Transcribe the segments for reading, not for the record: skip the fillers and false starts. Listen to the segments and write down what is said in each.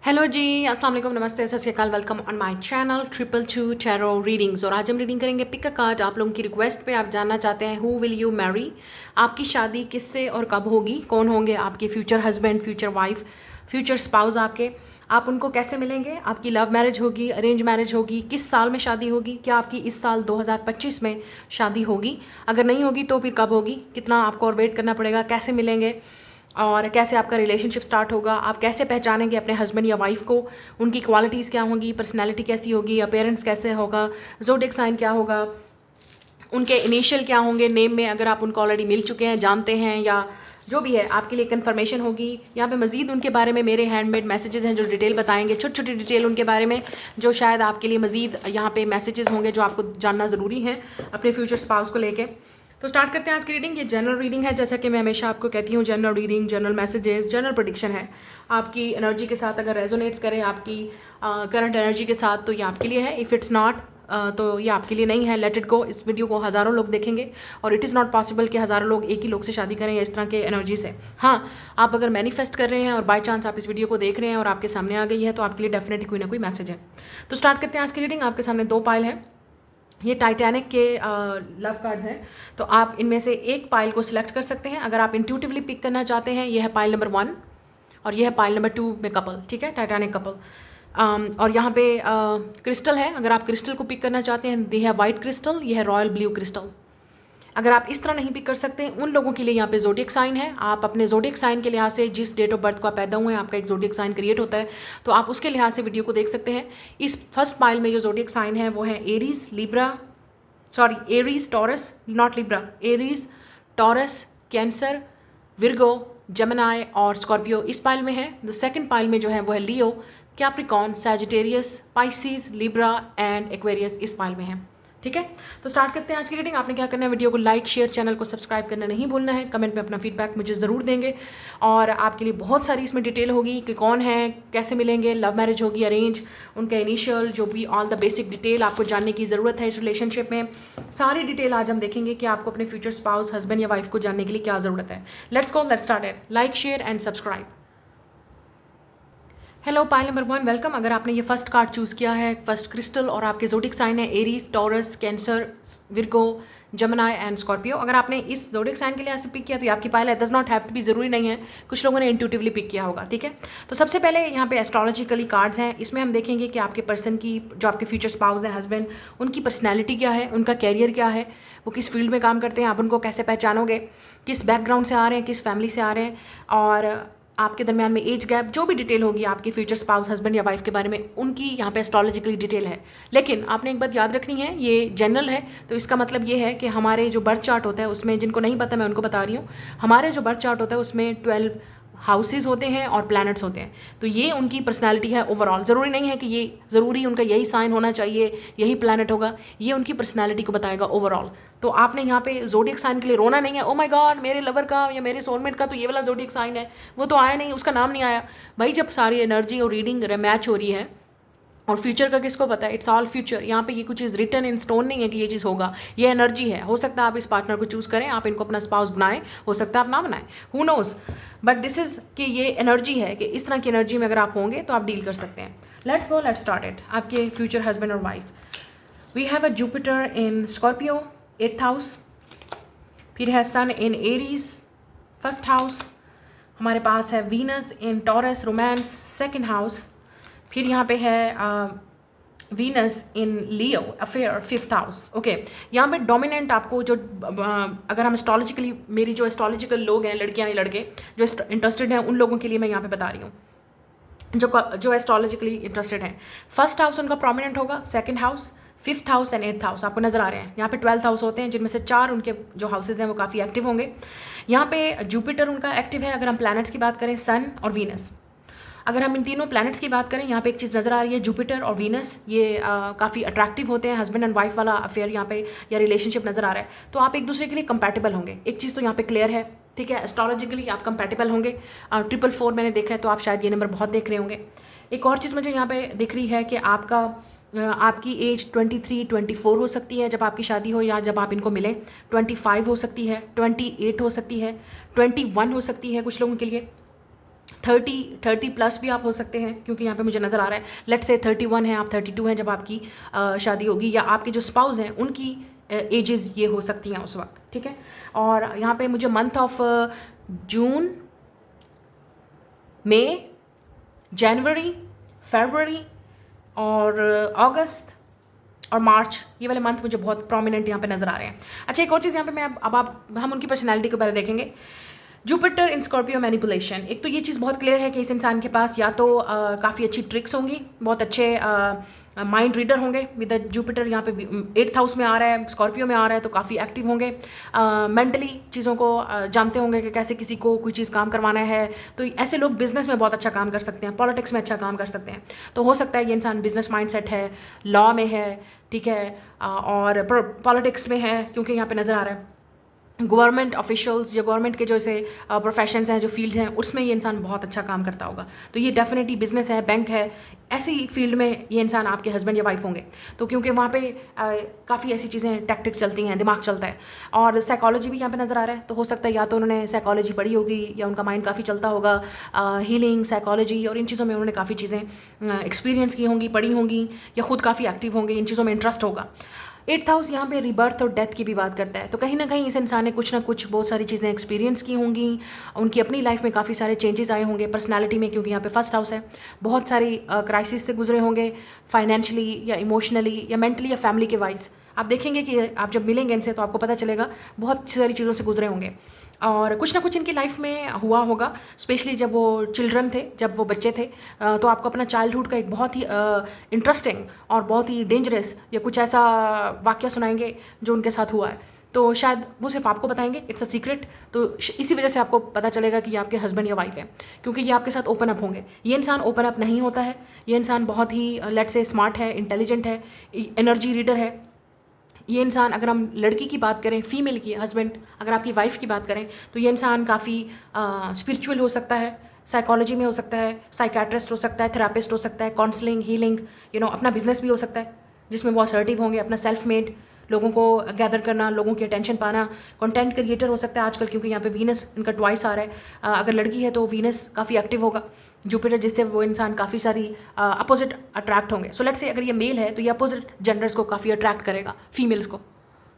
Hello जी, अस्सलाम वालेकुम, नमस्ते, सत श्री अकाल। Welcome on my channel 222 tarot readings. और आज हम रीडिंग करेंगे पिक अ कार्ड। आप लोगों की रिक्वेस्ट पे आप जानना चाहते हैं हु विल यू मैरी, आपकी शादी किससे और कब होगी, कौन होंगे आपके future husband, future wife, future spouse आपके, आप उनको कैसे मिलेंगे, आपकी लव मैरिज होगी, अरेंज मैरिज होगी, किस साल में शादी होगी, क्या आपकी इस साल 2025 में शादी होगी, अगर नहीं होगी तो फिर कब होगी, कितना आपको और वेट करना पड़ेगा, कैसे मिलेंगे और कैसे आपका रिलेशनशिप स्टार्ट होगा, आप कैसे पहचानेंगे अपने हस्बैंड या वाइफ को, उनकी क्वालिटीज़ क्या होंगी, पर्सनैलिटी कैसी होगी, अपीयरेंस कैसे होगा, ज़ोडिएक साइन क्या होगा, उनके इनिशियल क्या होंगे नेम में, अगर आप उनको ऑलरेडी मिल चुके हैं, जानते हैं या जो भी है आपके लिए कन्फर्मेशन होगी। यहाँ पे मज़ीद उनके बारे में मेरे हैंडमेड मैसेजेस हैं जो डिटेल बताएंगे, छोटी छोटी डिटेल उनके बारे में जो शायद आपके लिए मज़ीद यहाँ पे मैसेजेस होंगे जो आपको जानना ज़रूरी है अपने फ्यूचर स्पाउस को लेके। तो स्टार्ट करते हैं आज की रीडिंग। ये जनरल रीडिंग है, जैसा कि मैं हमेशा आपको कहती हूँ, general reading, general messages, general prediction है। आपकी एनर्जी के साथ अगर रेजोनेट्स करे आपकी करंट एनर्जी के साथ तो ये आपके लिए है। इफ़ इट्स नॉट तो ये आपके लिए नहीं है, लेट इट गो। इस वीडियो को हज़ारों लोग देखेंगे और इट इज़ नॉट पॉसिबल कि हज़ारों लोग एक ही लोग से शादी करें या इस तरह के एनर्जी से। हाँ, आप अगर मैनिफेस्ट कर रहे हैं और बाय चांस आप इस वीडियो को देख रहे हैं और आपके सामने आ गई है तो आपके लिए डेफिनेटली कोई ना कोई मैसेज है। तो स्टार्ट करते हैं आज की रीडिंग। आपके सामने दो पाइल है, ये टाइटैनिक के लव कार्ड्स हैं, तो आप इनमें से एक पाइल को सिलेक्ट कर सकते हैं अगर आप इंट्यूटिवली पिक करना चाहते हैं। यह है पाइल नंबर 1 और यह है पाइल नंबर 2 में कपल, ठीक है, टाइटैनिक कपल। और यहाँ पे क्रिस्टल है, अगर आप क्रिस्टल को पिक करना चाहते हैं, ये है वाइट क्रिस्टल, यह है रॉयल ब्लू क्रिस्टल। अगर आप इस तरह नहीं पिक कर सकते, उन लोगों के लिए यहाँ पे ज़ोडिएक साइन है। आप अपने ज़ोडिएक साइन के लिहाज से, जिस डेट ऑफ बर्थ को आप पैदा हुए हैं, आपका एक ज़ोडिएक साइन क्रिएट होता है, तो आप उसके लिहाज से वीडियो को देख सकते हैं। इस फर्स्ट पाइल में जो ज़ोडिएक साइन है वो है Aries, Libra, sorry Aries, taurus, not Libra, Aries, taurus, cancer, Virgo, जमनाई और स्कॉर्पियो इस पाइल में है। द सेकंड पाइल में जो है वो है Leo, Capricorn, Sagittarius, Pisces, Libra and Aquarius इस पाइल में है, ठीक है। तो स्टार्ट करते हैं आज की रीडिंग। आपने क्या करना है, वीडियो को लाइक, शेयर, चैनल को सब्सक्राइब करना नहीं भूलना है। कमेंट में अपना फीडबैक मुझे ज़रूर देंगे और आपके लिए बहुत सारी इसमें डिटेल होगी कि कौन है, कैसे मिलेंगे, लव मैरिज होगी, अरेंज, उनका इनिशियल, जो भी ऑल द बेसिक डिटेल आपको जानने की ज़रूरत है इस रिलेशनशिप में। सारी डिटेल आज हम देखेंगे कि आपको अपने फ्यूचर स्पाउस, हस्बैंड या वाइफ को जानने के लिए क्या ज़रूरत है। Let's go, let's start it. Like, share and subscribe. Hello pile number 1, welcome. अगर आपने ये फर्स्ट कार्ड चूज़ किया है, फर्स्ट क्रिस्टल, और आपके ज़ोडिएक साइन है Aries, taurus, cancer, Virgo, जमनाई and Scorpio, अगर आपने इस ज़ोडिएक साइन के लिए ऐसे पिक किया तो ये आपकी पाइल है। Does not have to be, ज़रूरी नहीं है, कुछ लोगों ने इंट्यूटिवली पिक किया होगा, ठीक है। तो सबसे पहले यहाँ पे एस्ट्रोलॉजिकली कार्ड्स हैं, इसमें हम देखेंगे कि आपके पर्सन की, जो आपके फ्यूचर स्पाउस है, हस्बैंड, उनकी पर्सनैलिटी क्या है, उनका कैरियर क्या है, वो किस फील्ड में काम करते हैं, आप उनको कैसे पहचानोगे, किस बैकग्राउंड से आ रहे हैं, किस फैमिली से आ रहे हैं, और आपके दरमियान में एज गैप, जो भी डिटेल होगी आपके फ्यूचर स्पाउस, हस्बैंड या वाइफ के बारे में, उनकी यहाँ पे एस्ट्रोलॉजिकली डिटेल है। लेकिन आपने एक बात याद रखनी है, ये जनरल है, तो इसका मतलब ये है कि हमारे जो बर्थ चार्ट होता है उसमें, जिनको नहीं पता मैं उनको बता रही हूँ, हमारे जो बर्थ चार्ट होता है उसमें 12 हाउसेज होते हैं और प्लैनेट्स होते हैं, तो ये उनकी पर्सनैलिटी है ओवरऑल। ज़रूरी नहीं है कि ये ज़रूरी उनका यही साइन होना चाहिए, यही प्लैनेट होगा, ये उनकी पर्सनैलिटी को बताएगा ओवरऑल। तो आपने यहाँ पे ज़ोडिएक साइन के लिए रोना नहीं है, ओ माय गॉड मेरे लवर का या मेरे सोलमेट का तो ये वाला ज़ोडिएक साइन है, वो तो आया नहीं, उसका नाम नहीं आया। भाई जब सारी एनर्जी और रीडिंग मैच हो रही है, और फ्यूचर का किसको पता है, इट्स ऑल फ्यूचर। यहाँ पे ये कुछ चीज़ रिटन इन स्टोन नहीं है कि ये चीज़ होगा, ये एनर्जी है। हो सकता है आप इस पार्टनर को चूज़ करें, आप इनको अपना स्पाउस बनाएं, हो सकता है आप ना बनाएं, who knows, but this is कि ये एनर्जी है कि इस तरह की एनर्जी में अगर आप होंगे तो आप डील कर सकते हैं। Let's go, let's start it. आपके फ्यूचर हस्बैंड और wife, we have a Jupiter in Scorpio 8th house, फिर है सन इन एरीज 1st हाउस, हमारे पास है वीनस इन टॉरस रोमांस 2nd हाउस, फिर यहाँ पे है वीनस इन लियो अफेयर 5th हाउस। ओके, यहाँ पे डोमिनेंट आपको जो अगर हम एस्ट्रोलॉजिकली, मेरी जो एस्ट्रोलॉजिकल लोग हैं, लड़कियाँ या लड़के जो इंटरेस्टेड हैं, उन लोगों के लिए मैं यहाँ पे बता रही हूँ, जो एस्ट्रोलॉजिकली इंटरेस्टेड हैं। 1st हाउस उनका प्रोमिनेंट होगा, 2nd house, 5th house and 8th house आपको नजर आ रहे हैं। यहाँ पे 12th हाउस होते हैं, जिनमें से 4 उनके जो हाउसेज हैं वो काफ़ी एक्टिव होंगे। यहाँ पे जुपिटर उनका एक्टिव है। अगर हम प्लैनेट्स की बात करें, सन और वीनस, अगर हम इन तीनों प्लैनेट्स की बात करें, यहाँ पे एक चीज़ नज़र आ रही है, जुपिटर और वीनस ये काफ़ी अट्रैक्टिव होते हैं, हस्बैंड एंड वाइफ वाला अफेयर यहाँ पे या रिलेशनशिप नज़र आ रहा है, तो आप एक दूसरे के लिए कंपैटिबल होंगे। एक चीज़ तो यहाँ पे क्लियर है, ठीक है, एस्ट्रोलॉजिकली आप कंपैटिबल होंगे। 444 मैंने देखा है, तो आप शायद ये नंबर बहुत देख रहे होंगे। एक और चीज़ मुझे यहाँ पे दिख रही है कि आपकी एज 23, 24 हो सकती है जब आपकी शादी हो, या जब आप इनको मिलें 25 हो सकती है, 28 हो सकती है, 21 हो सकती है कुछ लोगों के लिए, 30 प्लस भी आप हो सकते हैं, क्योंकि यहाँ पे मुझे नज़र आ रहा है लेट से 31 है, आप 32 हैं जब आपकी शादी होगी, या आपके जो स्पाउस हैं उनकी एजेस ये हो सकती हैं उस वक्त, ठीक है। और यहाँ पे मुझे मंथ ऑफ जून, मई, जनवरी, फरवरी और अगस्त और मार्च, ये वाले मंथ मुझे बहुत प्रोमिनेंट यहाँ पे नज़र आ रहे हैं। अच्छा, एक और चीज़ यहाँ पे मैं अब आप हम उनकी पर्सनैलिटी के बारे में देखेंगे। जुपिटर इन स्कॉर्पियो मैनिपुलेशन, एक तो ये चीज़ बहुत क्लियर है कि इस इंसान के पास या तो काफ़ी अच्छी ट्रिक्स होंगी, बहुत अच्छे माइंड रीडर होंगे विद द जुपिटर यहाँ पे 8th हाउस में आ रहा है, स्कॉर्पियो में आ रहा है, तो काफ़ी एक्टिव होंगे, मेंटली चीज़ों को जानते होंगे कि कैसे किसी को कोई चीज़ काम करवाना है। तो ऐसे लोग बिजनेस में बहुत अच्छा काम कर सकते हैं, पॉलिटिक्स में अच्छा काम कर सकते हैं। तो हो सकता है ये इंसान बिजनेस माइंडसेट है, लॉ में है, ठीक है, और पॉलिटिक्स में है, क्योंकि यहाँ पे नज़र आ रहा है गवर्नमेंट ऑफिशियल्स या गवर्नमेंट के जो ऐसे प्रोफेशंस हैं, जो फील्ड हैं, उसमें ये इंसान बहुत अच्छा काम करता होगा। तो ये डेफिनेटली बिजनेस है, बैंक है, ऐसी फील्ड में ये इंसान आपके हस्बैंड या वाइफ होंगे। तो क्योंकि वहाँ पे काफ़ी ऐसी चीज़ें, टैक्टिक्स चलती हैं, दिमाग चलता है, और साइकोलॉजी भी यहाँ पे नज़र आ रहा है। तो हो सकता है या तो उन्होंने साइकोलॉजी पढ़ी होगी या उनका माइंड काफ़ी चलता होगा, हीलिंग, साइकोलॉजी और इन चीज़ों में उन्होंने काफ़ी चीज़ें एक्सपीरियंस की होंगी, पढ़ी होंगी, या खुद काफ़ी एक्टिव होंगे, इन चीज़ों में इंटरेस्ट होगा। 8th हाउस यहाँ पे रिबर्थ और डेथ की भी बात करता है। तो कहीं ना कहीं इस इंसान ने कुछ ना कुछ बहुत सारी चीज़ें एक्सपीरियंस की होंगी, उनकी अपनी लाइफ में काफ़ी सारे चेंजेस आए होंगे पर्सनालिटी में, क्योंकि यहाँ पे 1st हाउस है। बहुत सारी क्राइसिस से गुजरे होंगे, फाइनेंशियली या इमोशनली या मेंटली या फैमिली के वाइज। आप देखेंगे कि आप जब मिलेंगे इनसे तो आपको पता चलेगा बहुत सारी चीज़ों से गुजरे होंगे, और कुछ ना कुछ इनकी लाइफ में हुआ होगा, स्पेशली जब वो चिल्ड्रन थे, जब वो बच्चे थे। तो आपको अपना चाइल्डहुड का एक बहुत ही इंटरेस्टिंग और बहुत ही डेंजरस या कुछ ऐसा वाक़या सुनाएंगे जो उनके साथ हुआ है। तो शायद वो सिर्फ आपको बताएंगे, इट्स अ सीक्रेट। तो इसी वजह से आपको पता चलेगा कि ये आपके हस्बैंड या वाइफ है, क्योंकि ये आपके साथ ओपन अप होंगे। ये इंसान ओपन अप नहीं होता है, ये इंसान बहुत ही लेट्स से स्मार्ट है, इंटेलिजेंट है, एनर्जी रीडर है। ये इंसान, अगर हम लड़की की बात करें, फीमेल की, हस्बैंड, अगर आपकी वाइफ की बात करें, तो ये इंसान काफ़ी स्पिरिचुअल हो सकता है, साइकोलॉजी में हो सकता है, साइकेट्रिस्ट हो सकता है, थेरापिस्ट हो सकता है, काउंसलिंग, हीलिंग, अपना बिजनेस भी हो सकता है जिसमें वो असर्टिव होंगे, अपना सेल्फ मेड, लोगों को गैदर करना, लोगों की अटेंशन पाना। कंटेंट क्रिएटर हो सकता है आजकल, क्योंकि यहाँ पे वीनस इनका ट्वाइस आ रहा है। अगर लड़की है तो वीनस काफ़ी एक्टिव होगा, जुपिटर, जिससे वो इंसान काफ़ी सारी अपोजिट अट्रैक्ट होंगे। सो लेट्स से अगर ये मेल है तो ये अपोजिट जेंडर्स को काफ़ी अट्रैक्ट करेगा, फीमेल्स को,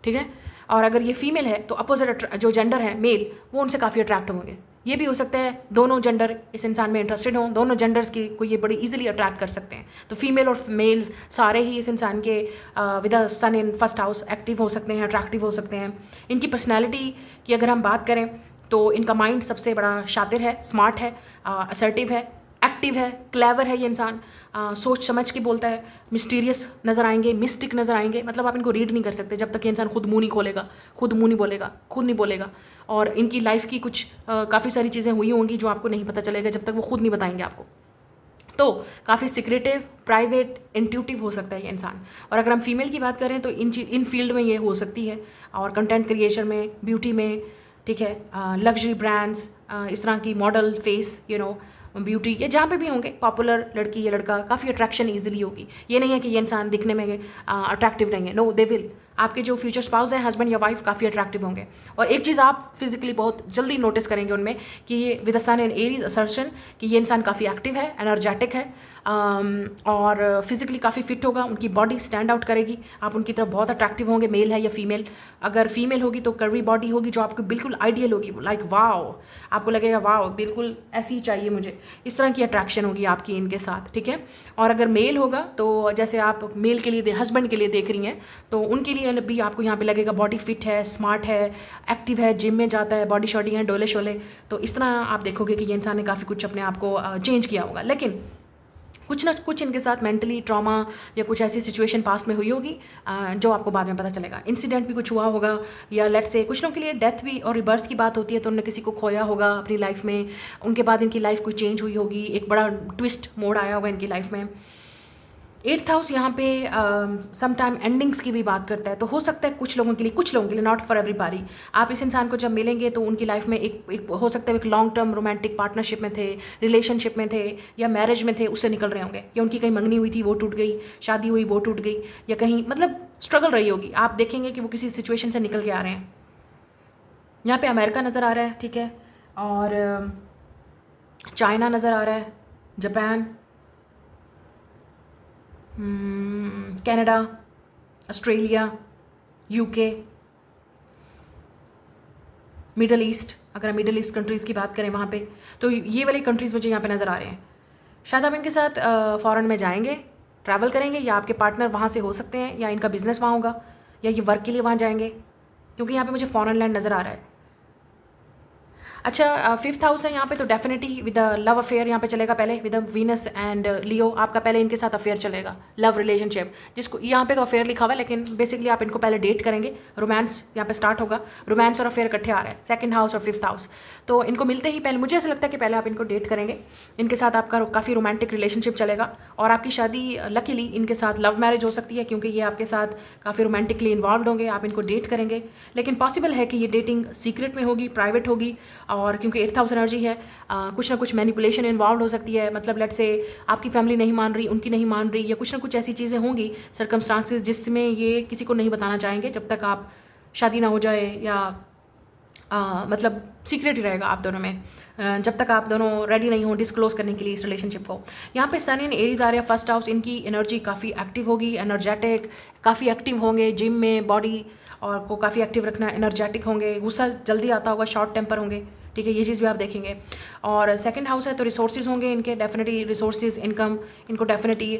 ठीक है। और अगर ये फीमेल है तो अपोजिट जो जेंडर है, मेल, वो उनसे काफ़ी अट्रैक्ट होंगे। ये भी हो सकता है दोनों जेंडर इस इंसान में इंटरेस्टेड हों, दोनों जेंडर्स की को ये बड़ी इजीली अट्रैक्ट कर सकते हैं। तो फीमेल और मेल्स सारे ही इस इंसान के with the sun in 1st house active हो सकते हैं, अट्रैक्टिव हो सकते हैं। इनकी पर्सनैलिटी की अगर हम बात करें तो इनका माइंड सबसे बड़ा शातिर है, स्मार्ट है, असर्टिव है, एक्टिव है, क्लेवर है ये इंसान, सोच समझ के बोलता है, मिस्टीरियस नज़र आएंगे, मिस्टिक नज़र आएंगे। मतलब आप इनको रीड नहीं कर सकते जब तक ये इंसान खुद मुंह नहीं खोलेगा, खुद मुंह नहीं बोलेगा, खुद नहीं बोलेगा। और इनकी लाइफ की कुछ काफ़ी सारी चीज़ें हुई होंगी जो आपको नहीं पता चलेगा जब तक वो खुद नहीं बताएंगे आपको। तो काफ़ी सीक्रेटिव, प्राइवेट, इंट्यूटिव हो सकता है ये इंसान। और अगर हम फीमेल की बात करें तो इन फील्ड में ये हो सकती है, और कंटेंट क्रिएशन में, ब्यूटी में, ठीक है, लग्जरी ब्रांड्स, इस तरह की मॉडल, फेस, ब्यूटी, या जहाँ पे भी होंगे, पॉपुलर लड़की या लड़का, काफ़ी अट्रैक्शन ईजिली होगी। ये नहीं है कि ये इंसान दिखने में अट्रैक्टिव नहीं है, नो, दे विल, आपके जो फ्यूचर स्पाउस है, हस्बैंड या वाइफ, काफ़ी अट्रैक्टिव होंगे। और एक चीज़ आप फिजिकली बहुत जल्दी नोटिस करेंगे उनमें कि ये with the sun in Aries assertion, कि ये इंसान काफ़ी एक्टिव है, एनर्जेटिक है, और फिजिकली काफ़ी फिट होगा, उनकी बॉडी स्टैंड आउट करेगी, आप उनकी तरफ बहुत अट्रैक्टिव होंगे, मेल है या फीमेल। अगर फीमेल होगी तो कर्वी बॉडी होगी जो आपको बिल्कुल आइडियल होगी, लाइक वाओ, आपको लगेगा वाओ, बिल्कुल ऐसी ही चाहिए मुझे, इस तरह की अट्रैक्शन होगी आपकी इनके साथ, ठीक है। और अगर मेल होगा तो जैसे आप मेल के लिए, हस्बैंड के लिए देख रही हैं, तो उनके लिए भी आपको यहाँ पे लगेगा बॉडी फिट है, स्मार्ट है, एक्टिव है, जिम में जाता है, बॉडी शॉडी है, डोले शोले। तो इस तरह आप देखोगे कि ये इंसान ने काफ़ी कुछ अपने आप को चेंज किया होगा। लेकिन कुछ ना कुछ इनके साथ मेंटली ट्रॉमा या कुछ ऐसी सिचुएशन पास्ट में हुई होगी जो आपको बाद में पता चलेगा। इंसिडेंट भी कुछ हुआ होगा, या लेट से कुछ लोगों के लिए डेथ भी और रिबर्थ की बात होती है, तो उन्होंने किसी को खोया होगा अपनी लाइफ में, उनके बाद इनकी लाइफ कोई चेंज हुई होगी, एक बड़ा ट्विस्ट मोड़ आया होगा इनकी लाइफ में। 8th हाउस यहाँ पे सम टाइम एंडिंग्स की भी बात करता है। तो हो सकता है कुछ लोगों के लिए, नॉट फॉर एवरीबॉडी। आप इस इंसान को जब मिलेंगे तो उनकी लाइफ में एक हो सकता है एक लॉन्ग टर्म रोमांटिक पार्टनरशिप में थे, रिलेशनशिप में थे, या मैरिज में थे, उससे निकल रहे होंगे, या उनकी कहीं मंगनी हुई थी वो टूट गई, शादी हुई वो टूट गई, या कहीं मतलब स्ट्रगल रही होगी। आप देखेंगे कि वो किसी सिचुएशन से निकल के आ रहे हैं। यहाँ पे अमेरिका नज़र आ रहा है, ठीक है। और चाइना नज़र आ रहा है, Japan, Canada, Australia, UK, middle east. अगर हम मिडल ईस्ट कंट्रीज़ की बात करें वहाँ पे, तो ये वाली कंट्रीज़ मुझे यहाँ पे नज़र आ रहे हैं। शायद आप इनके साथ फ़ॉरेन में जाएंगे, ट्रैवल करेंगे, या आपके पार्टनर वहाँ से हो सकते हैं, या इनका बिजनेस वहाँ होगा, या ये वर्क के लिए वहाँ जाएंगे, क्योंकि यहाँ पे मुझे फॉरेन लैंड नज़र आ रहा है। अच्छा, फिफ्थ हाउस है यहाँ पे, तो डेफिनेटली विद लव अफेयर यहाँ पे चलेगा पहले, विद वीनस एंड लियो। आपका पहले इनके साथ अफेयर चलेगा, लव रिलेशनशिप, जिसको यहाँ पे तो अफेयर लिखा हुआ है, लेकिन बेसिकली आप इनको पहले डेट करेंगे, रोमांस यहाँ पे स्टार्ट होगा। रोमांस और अफेयर इकट्ठे आ रहे हैं, सेकंड हाउस और फिफ्थ हाउस, तो इनको मिलते ही पहले मुझे ऐसा लगता है कि पहले आप इनको डेट करेंगे, इनके साथ आपका काफ़ी रोमांटिक रिलेशनशिप चलेगा, और आपकी शादी लकीली इनके साथ लव मैरिज हो सकती है, क्योंकि ये आपके साथ काफ़ी रोमांटिकली इन्वॉल्व होंगे, आप इनको डेट करेंगे। लेकिन पॉसिबल है कि ये डेटिंग सीक्रेट में होगी, प्राइवेट होगी, और क्योंकि एट्थ हाउस एनर्जी है, कुछ ना कुछ मैनिपुलेशन इन्वॉल्व हो सकती है। मतलब लेट्स से आपकी फैमिली नहीं मान रही, उनकी नहीं मान रही, या कुछ ना कुछ ऐसी चीज़ें होंगी, सर्कमस्टांसेस, जिसमें ये किसी को नहीं बताना चाहेंगे जब तक आप शादी ना हो जाए, या मतलब सीक्रेट ही रहेगा आप दोनों में, जब तक आप दोनों रेडी नहीं हो डिस्क्लोज करने के लिए इस रिलेशनशिप को। यहाँ पे सन इन एरीज आ रहे हैं, फर्स्ट हाउस, इनकी एनर्जी काफ़ी एक्टिव होगी, एनर्जेटिक, काफ़ी एक्टिव होंगे, जिम में बॉडी और को काफ़ी एक्टिव रखना, एनर्जेटिक होंगे, गुस्सा जल्दी आता होगा, शॉर्ट टेम्पर होंगे, ठीक है, ये चीज़ भी आप देखेंगे। और सेकंड हाउस है तो रिसोर्सेज होंगे इनके, डेफिनेटली रिसोर्सेज, इनकम, इनको डेफिनेटली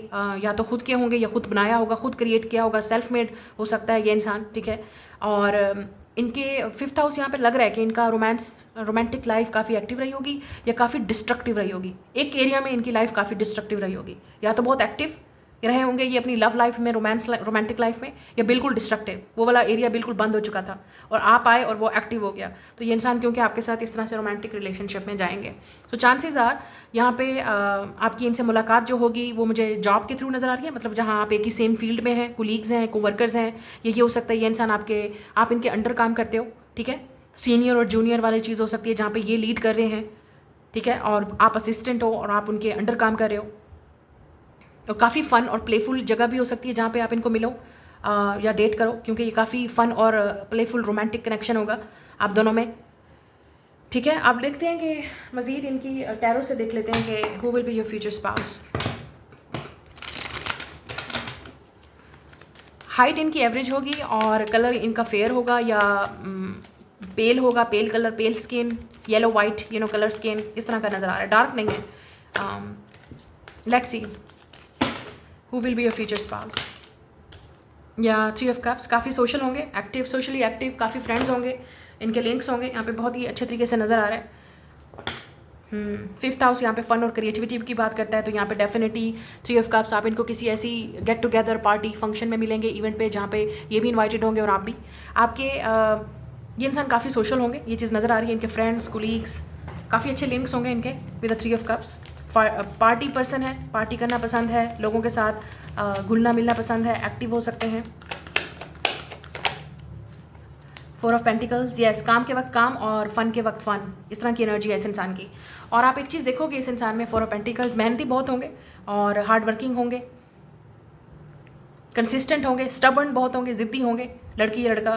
या तो खुद के होंगे, या खुद बनाया होगा, खुद क्रिएट किया होगा, सेल्फ मेड हो सकता है ये इंसान, ठीक है। और इनके फिफ्थ हाउस यहाँ पे लग रहा है कि इनका रोमांटिक लाइफ काफ़ी एक्टिव रही होगी, या काफ़ी डिस्ट्रक्टिव रही होगी। एक एरिया में इनकी लाइफ काफ़ी डिस्ट्रक्टिव रही होगी, या तो बहुत एक्टिव रहे होंगे ये अपनी लव लाइफ में, रोमांटिक लाइफ में, या बिल्कुल डिस्ट्रक्टिव, वो वाला एरिया बिल्कुल बंद हो चुका था और आप आए और वो एक्टिव हो गया। तो ये इंसान क्योंकि आपके साथ इस तरह से रोमांटिक रिलेशनशिप में जाएंगे, तो चांसेस आर यहाँ पे आपकी इनसे मुलाकात जो होगी वो मुझे जॉब के थ्रू नज़र आ रही है। मतलब जहाँ आप एक ही सेम फील्ड में हैं, कोलीग्स हैं, कोवर्कर्स हैं, ये हो सकता है ये इंसान आप इनके अंडर काम करते हो, ठीक है। सीनियर और जूनियर वाली चीज़ हो सकती है, जहाँ पे ये लीड कर रहे हैं, ठीक है, और आप असिस्टेंट हो और आप उनके अंडर काम कर रहे हो। तो काफ़ी फ़न और प्लेफुल जगह भी हो सकती है जहाँ पे आप इनको मिलो या डेट करो, क्योंकि ये काफ़ी फ़न और प्लेफुल रोमांटिक कनेक्शन होगा आप दोनों में, ठीक है। आप देखते हैं कि मज़ीद इनकी टैरो से देख लेते हैं कि who will be your future spouse. Height इनकी एवरेज होगी, और कलर इनका फेयर होगा, या पेल होगा, पेल कलर, पेल skin, yellow white colour skin, इस तरह का नज़र आ रहा है, डार्क नहीं है। Let's see who will be your future spouse. या थ्री ऑफ कप्स, काफ़ी सोशल होंगे, एक्टिव, सोशली एक्टिव, काफ़ी फ्रेंड्स होंगे, इनके लिंक्स होंगे, यहाँ पे बहुत ही अच्छे तरीके से नज़र आ रहा है। फिफ्थ हाउस यहाँ पे फन और क्रिएटिविटी की बात करता है, तो यहाँ पे डेफिनेटली थ्री ऑफ कप्स, आप इनको किसी ऐसी गेट टुगेदर पार्टी फंक्शन में मिलेंगे, इवेंट पे, जहाँ पे ये भी इनवाइटेड होंगे और आप भी। आपके ये इंसान काफ़ी सोशल होंगे, ये चीज़ नज़र आ रही है। इनके फ्रेंड्स, कोलीग्स, काफ़ी अच्छे लिंक्स होंगे इनके with the three of cups. Party person है, पार्टी करना पसंद है, लोगों के साथ घुलना मिलना पसंद है, एक्टिव हो सकते हैं। फोर ऑफ पेंटिकल्स, यस, काम के वक्त काम और फन के वक्त फन, इस तरह की एनर्जी है इस इंसान की। और आप एक चीज़ देखोगे इस इंसान में, फोर ऑफ पेंटिकल्स, मेहनती बहुत होंगे और हार्ड वर्किंग होंगे, कंसिस्टेंट होंगे, स्टबर्न बहुत होंगे, ज़िद्दी होंगे, लड़की या लड़का,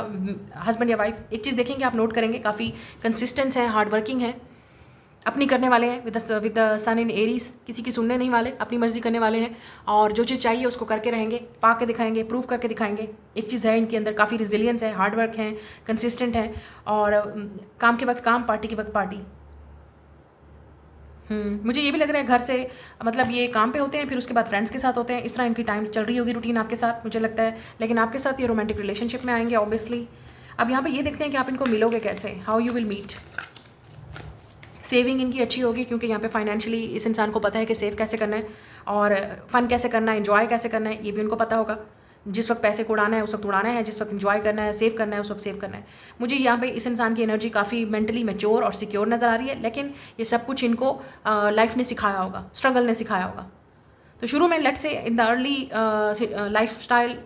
हस्बैंड या वाइफ। एक चीज़ देखेंगे आप, नोट करेंगे, काफ़ी कंसिस्टेंट हैं, हार्ड वर्किंग हैं, अपनी करने वाले हैं, with the sun in Aries, किसी की सुनने नहीं वाले, अपनी मर्जी करने वाले हैं, और जो चीज़ चाहिए उसको करके रहेंगे, पा के दिखाएंगे, प्रूव करके दिखाएंगे। एक चीज़ है इनके अंदर, काफ़ी रिजिलियंस है, हार्ड वर्क है, कंसिस्टेंट है, और काम के वक्त काम, पार्टी के वक्त पार्टी। मुझे ये भी लग रहा है घर से, मतलब ये काम पे होते हैं, फिर उसके बाद फ्रेंड्स के साथ होते हैं, इस तरह इनकी टाइम चल रही होगी, रूटीन आपके साथ, मुझे लगता है। लेकिन आपके साथ ये रोमांटिक रिलेशनशिप में आएंगे ऑब्वियसली। अब यहाँ पे ये देखते हैं कि आप इनको मिलोगे कैसे, how you will meet. Saving इनकी अच्छी होगी, क्योंकि यहाँ पे फाइनेंशियली इस इंसान को पता है कि सेव कैसे करना है, और फन कैसे करना है, एंजॉय कैसे करना है, ये भी उनको पता होगा। जिस वक्त पैसे को उड़ाना है उस वक्त उड़ाना है, जिस वक्त एंजॉय करना है, सेव करना है, उस वक्त सेव करना है। मुझे यहाँ पे इस इंसान की एनर्जी काफ़ी मेंटली मैच्योर और सिक्योर नज़र आ रही है, लेकिन ये सब कुछ इनको लाइफ ने सिखाया होगा, स्ट्रगल ने सिखाया होगा। तो शुरू में let's say in the early life style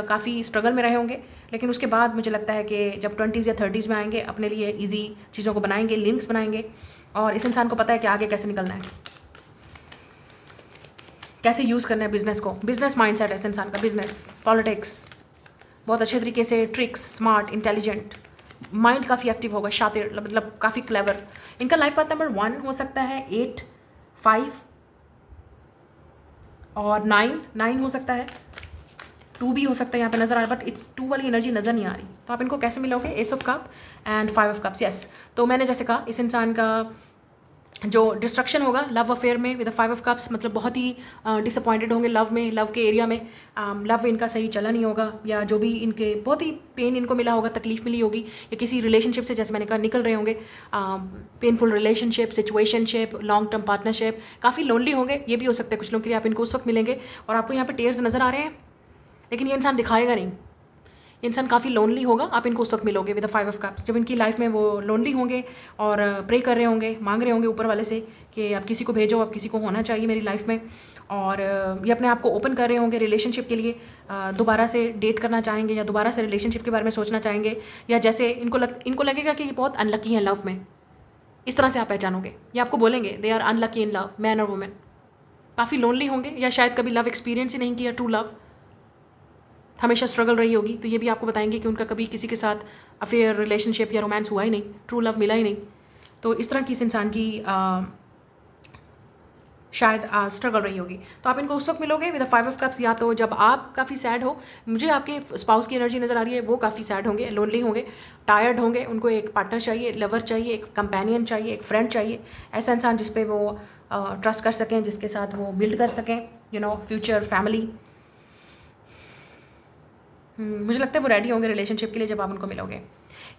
काफ़ी स्ट्रगल में रहे होंगे, लेकिन उसके बाद मुझे लगता है कि जब 20s या 30s में आएंगे, अपने लिए ईजी चीज़ों को बनाएंगे, लिंक्स बनाएंगे, और इस इंसान को पता है कि आगे कैसे निकलना है, कैसे यूज़ करना है बिजनेस को। बिजनेस माइंडसेट है इस इंसान का, बिजनेस, पॉलिटिक्स, बहुत अच्छे तरीके से, ट्रिक्स, स्मार्ट, इंटेलिजेंट, माइंड काफ़ी एक्टिव होगा, शातिर, मतलब काफ़ी क्लेवर। इनका लाइफ पाथ नंबर 1 हो सकता है 8, 5 और 9 हो सकता है, 2 भी हो सकता है यहाँ पे नजर आ रहा है, बट इट्स 2 वाली एनर्जी नजर नहीं आ रही। तो आप इनको कैसे मिलोगे? S of cup and 5 of cups. Yes, तो मैंने जैसे कहा इस इंसान का जो डिस्ट्रक्शन होगा लव अफेयर में विद 5 ऑफ कप्स, मतलब बहुत ही डिसअपॉइंटेड होंगे लव में, लव के एरिया में। लव इनका सही चला नहीं होगा, या जो भी इनके बहुत ही पेन इनको मिला होगा, तकलीफ मिली होगी, या किसी रिलेशनशिप से जैसे मैंने कहा निकल रहे होंगे। Painful relationship, situationship, long term partnership, काफ़ी लोनली होंगे, ये भी हो सकता है कुछ लोगों के लिए। आप इनको उस वक्त मिलेंगे और आपको यहाँ पे टेयर्स नज़र आ रहे हैं, लेकिन ये इंसान दिखाएगा नहीं, ये इंसान काफ़ी लोनली होगा। आप इनको उस वक्त मिलोगे विद 5 ऑफ कप्स, जब इनकी लाइफ में वो लोनली होंगे और प्रे कर रहे होंगे, मांग रहे होंगे ऊपर वाले से कि आप किसी को भेजो, आप किसी को होना चाहिए मेरी लाइफ में। और ये अपने आप को ओपन कर रहे होंगे रिलेशनशिप के लिए, दोबारा से डेट करना चाहेंगे या दोबारा से रिलेशनशिप के बारे में सोचना चाहेंगे, या जैसे इनको लगेगा कि ये बहुत अनलकी हैं लव में। इस तरह से आप पहचानोगे, ये आपको बोलेंगे they are unlucky in love, man और वुमेन। काफ़ी लोनली होंगे, या शायद कभी लव एक्सपीरियंस ही नहीं किया, ट्रू लव हमेशा स्ट्रगल रही होगी। तो ये भी आपको बताएंगे कि उनका कभी किसी के साथ अफेयर, रिलेशनशिप या रोमांस हुआ ही नहीं, ट्रू लव मिला ही नहीं। तो इस तरह की इस इंसान की शायद स्ट्रगल रही होगी। तो आप इनको उस वक्त मिलोगे विद 5 ऑफ कप्स, या तो जब आप काफ़ी सैड हो, मुझे आपके स्पाउस की एनर्जी नज़र आ रही है, वो काफ़ी सैड होंगे, लोनली होंगे, टायर्ड होंगे, उनको एक पार्टनर चाहिए, लवर चाहिए, एक कंपेनियन चाहिए, एक फ्रेंड चाहिए, ऐसा इंसान जिस पे वो ट्रस्ट कर सकें, जिसके साथ वो बिल्ड कर सकें फ्यूचर फैमिली। मुझे लगता है वो रेडी होंगे रिलेशनशिप के लिए जब आप उनको मिलोगे।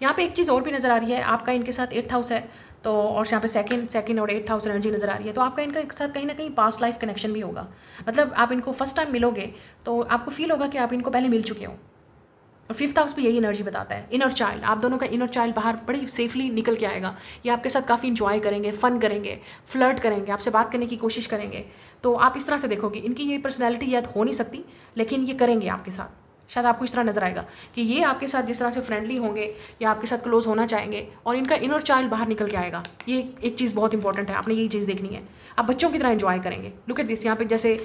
यहाँ पे एक चीज़ और भी नज़र आ रही है, आपका इनके साथ 8th हाउस है, तो और यहाँ पे सेकंड और 8th हाउस एनर्जी नज़र आ रही है, तो आपका इनका एक साथ कहीं ना कहीं पास्ट लाइफ कनेक्शन भी होगा। मतलब आप इनको फर्स्ट टाइम मिलोगे तो आपको फील होगा कि आप इनको पहले मिल चुके हो। और 5th हाउस पे यही एनर्जी बताता है, इनर चाइल्ड, आप दोनों का इनर चाइल्ड बाहर बड़ी सेफली निकल के आएगा। ये आपके साथ काफ़ी इंजॉय करेंगे, फन करेंगे, फ्लर्ट करेंगे, आपसे बात करने की कोशिश करेंगे। तो आप इस तरह से देखोगे, इनकी ये पर्सनैलिटी याद हो नहीं सकती, लेकिन ये करेंगे आपके साथ। शायद आपको इस तरह नजर आएगा कि ये आपके साथ जिस तरह से फ्रेंडली होंगे या आपके साथ क्लोज होना चाहेंगे, और इनका इनर चाइल्ड बाहर निकल के आएगा। ये एक चीज़ बहुत इंपॉर्टेंट है, आपने यही चीज़ देखनी है। आप बच्चों की तरह एंजॉय करेंगे। लुक एट दिस, यहाँ पे जैसे,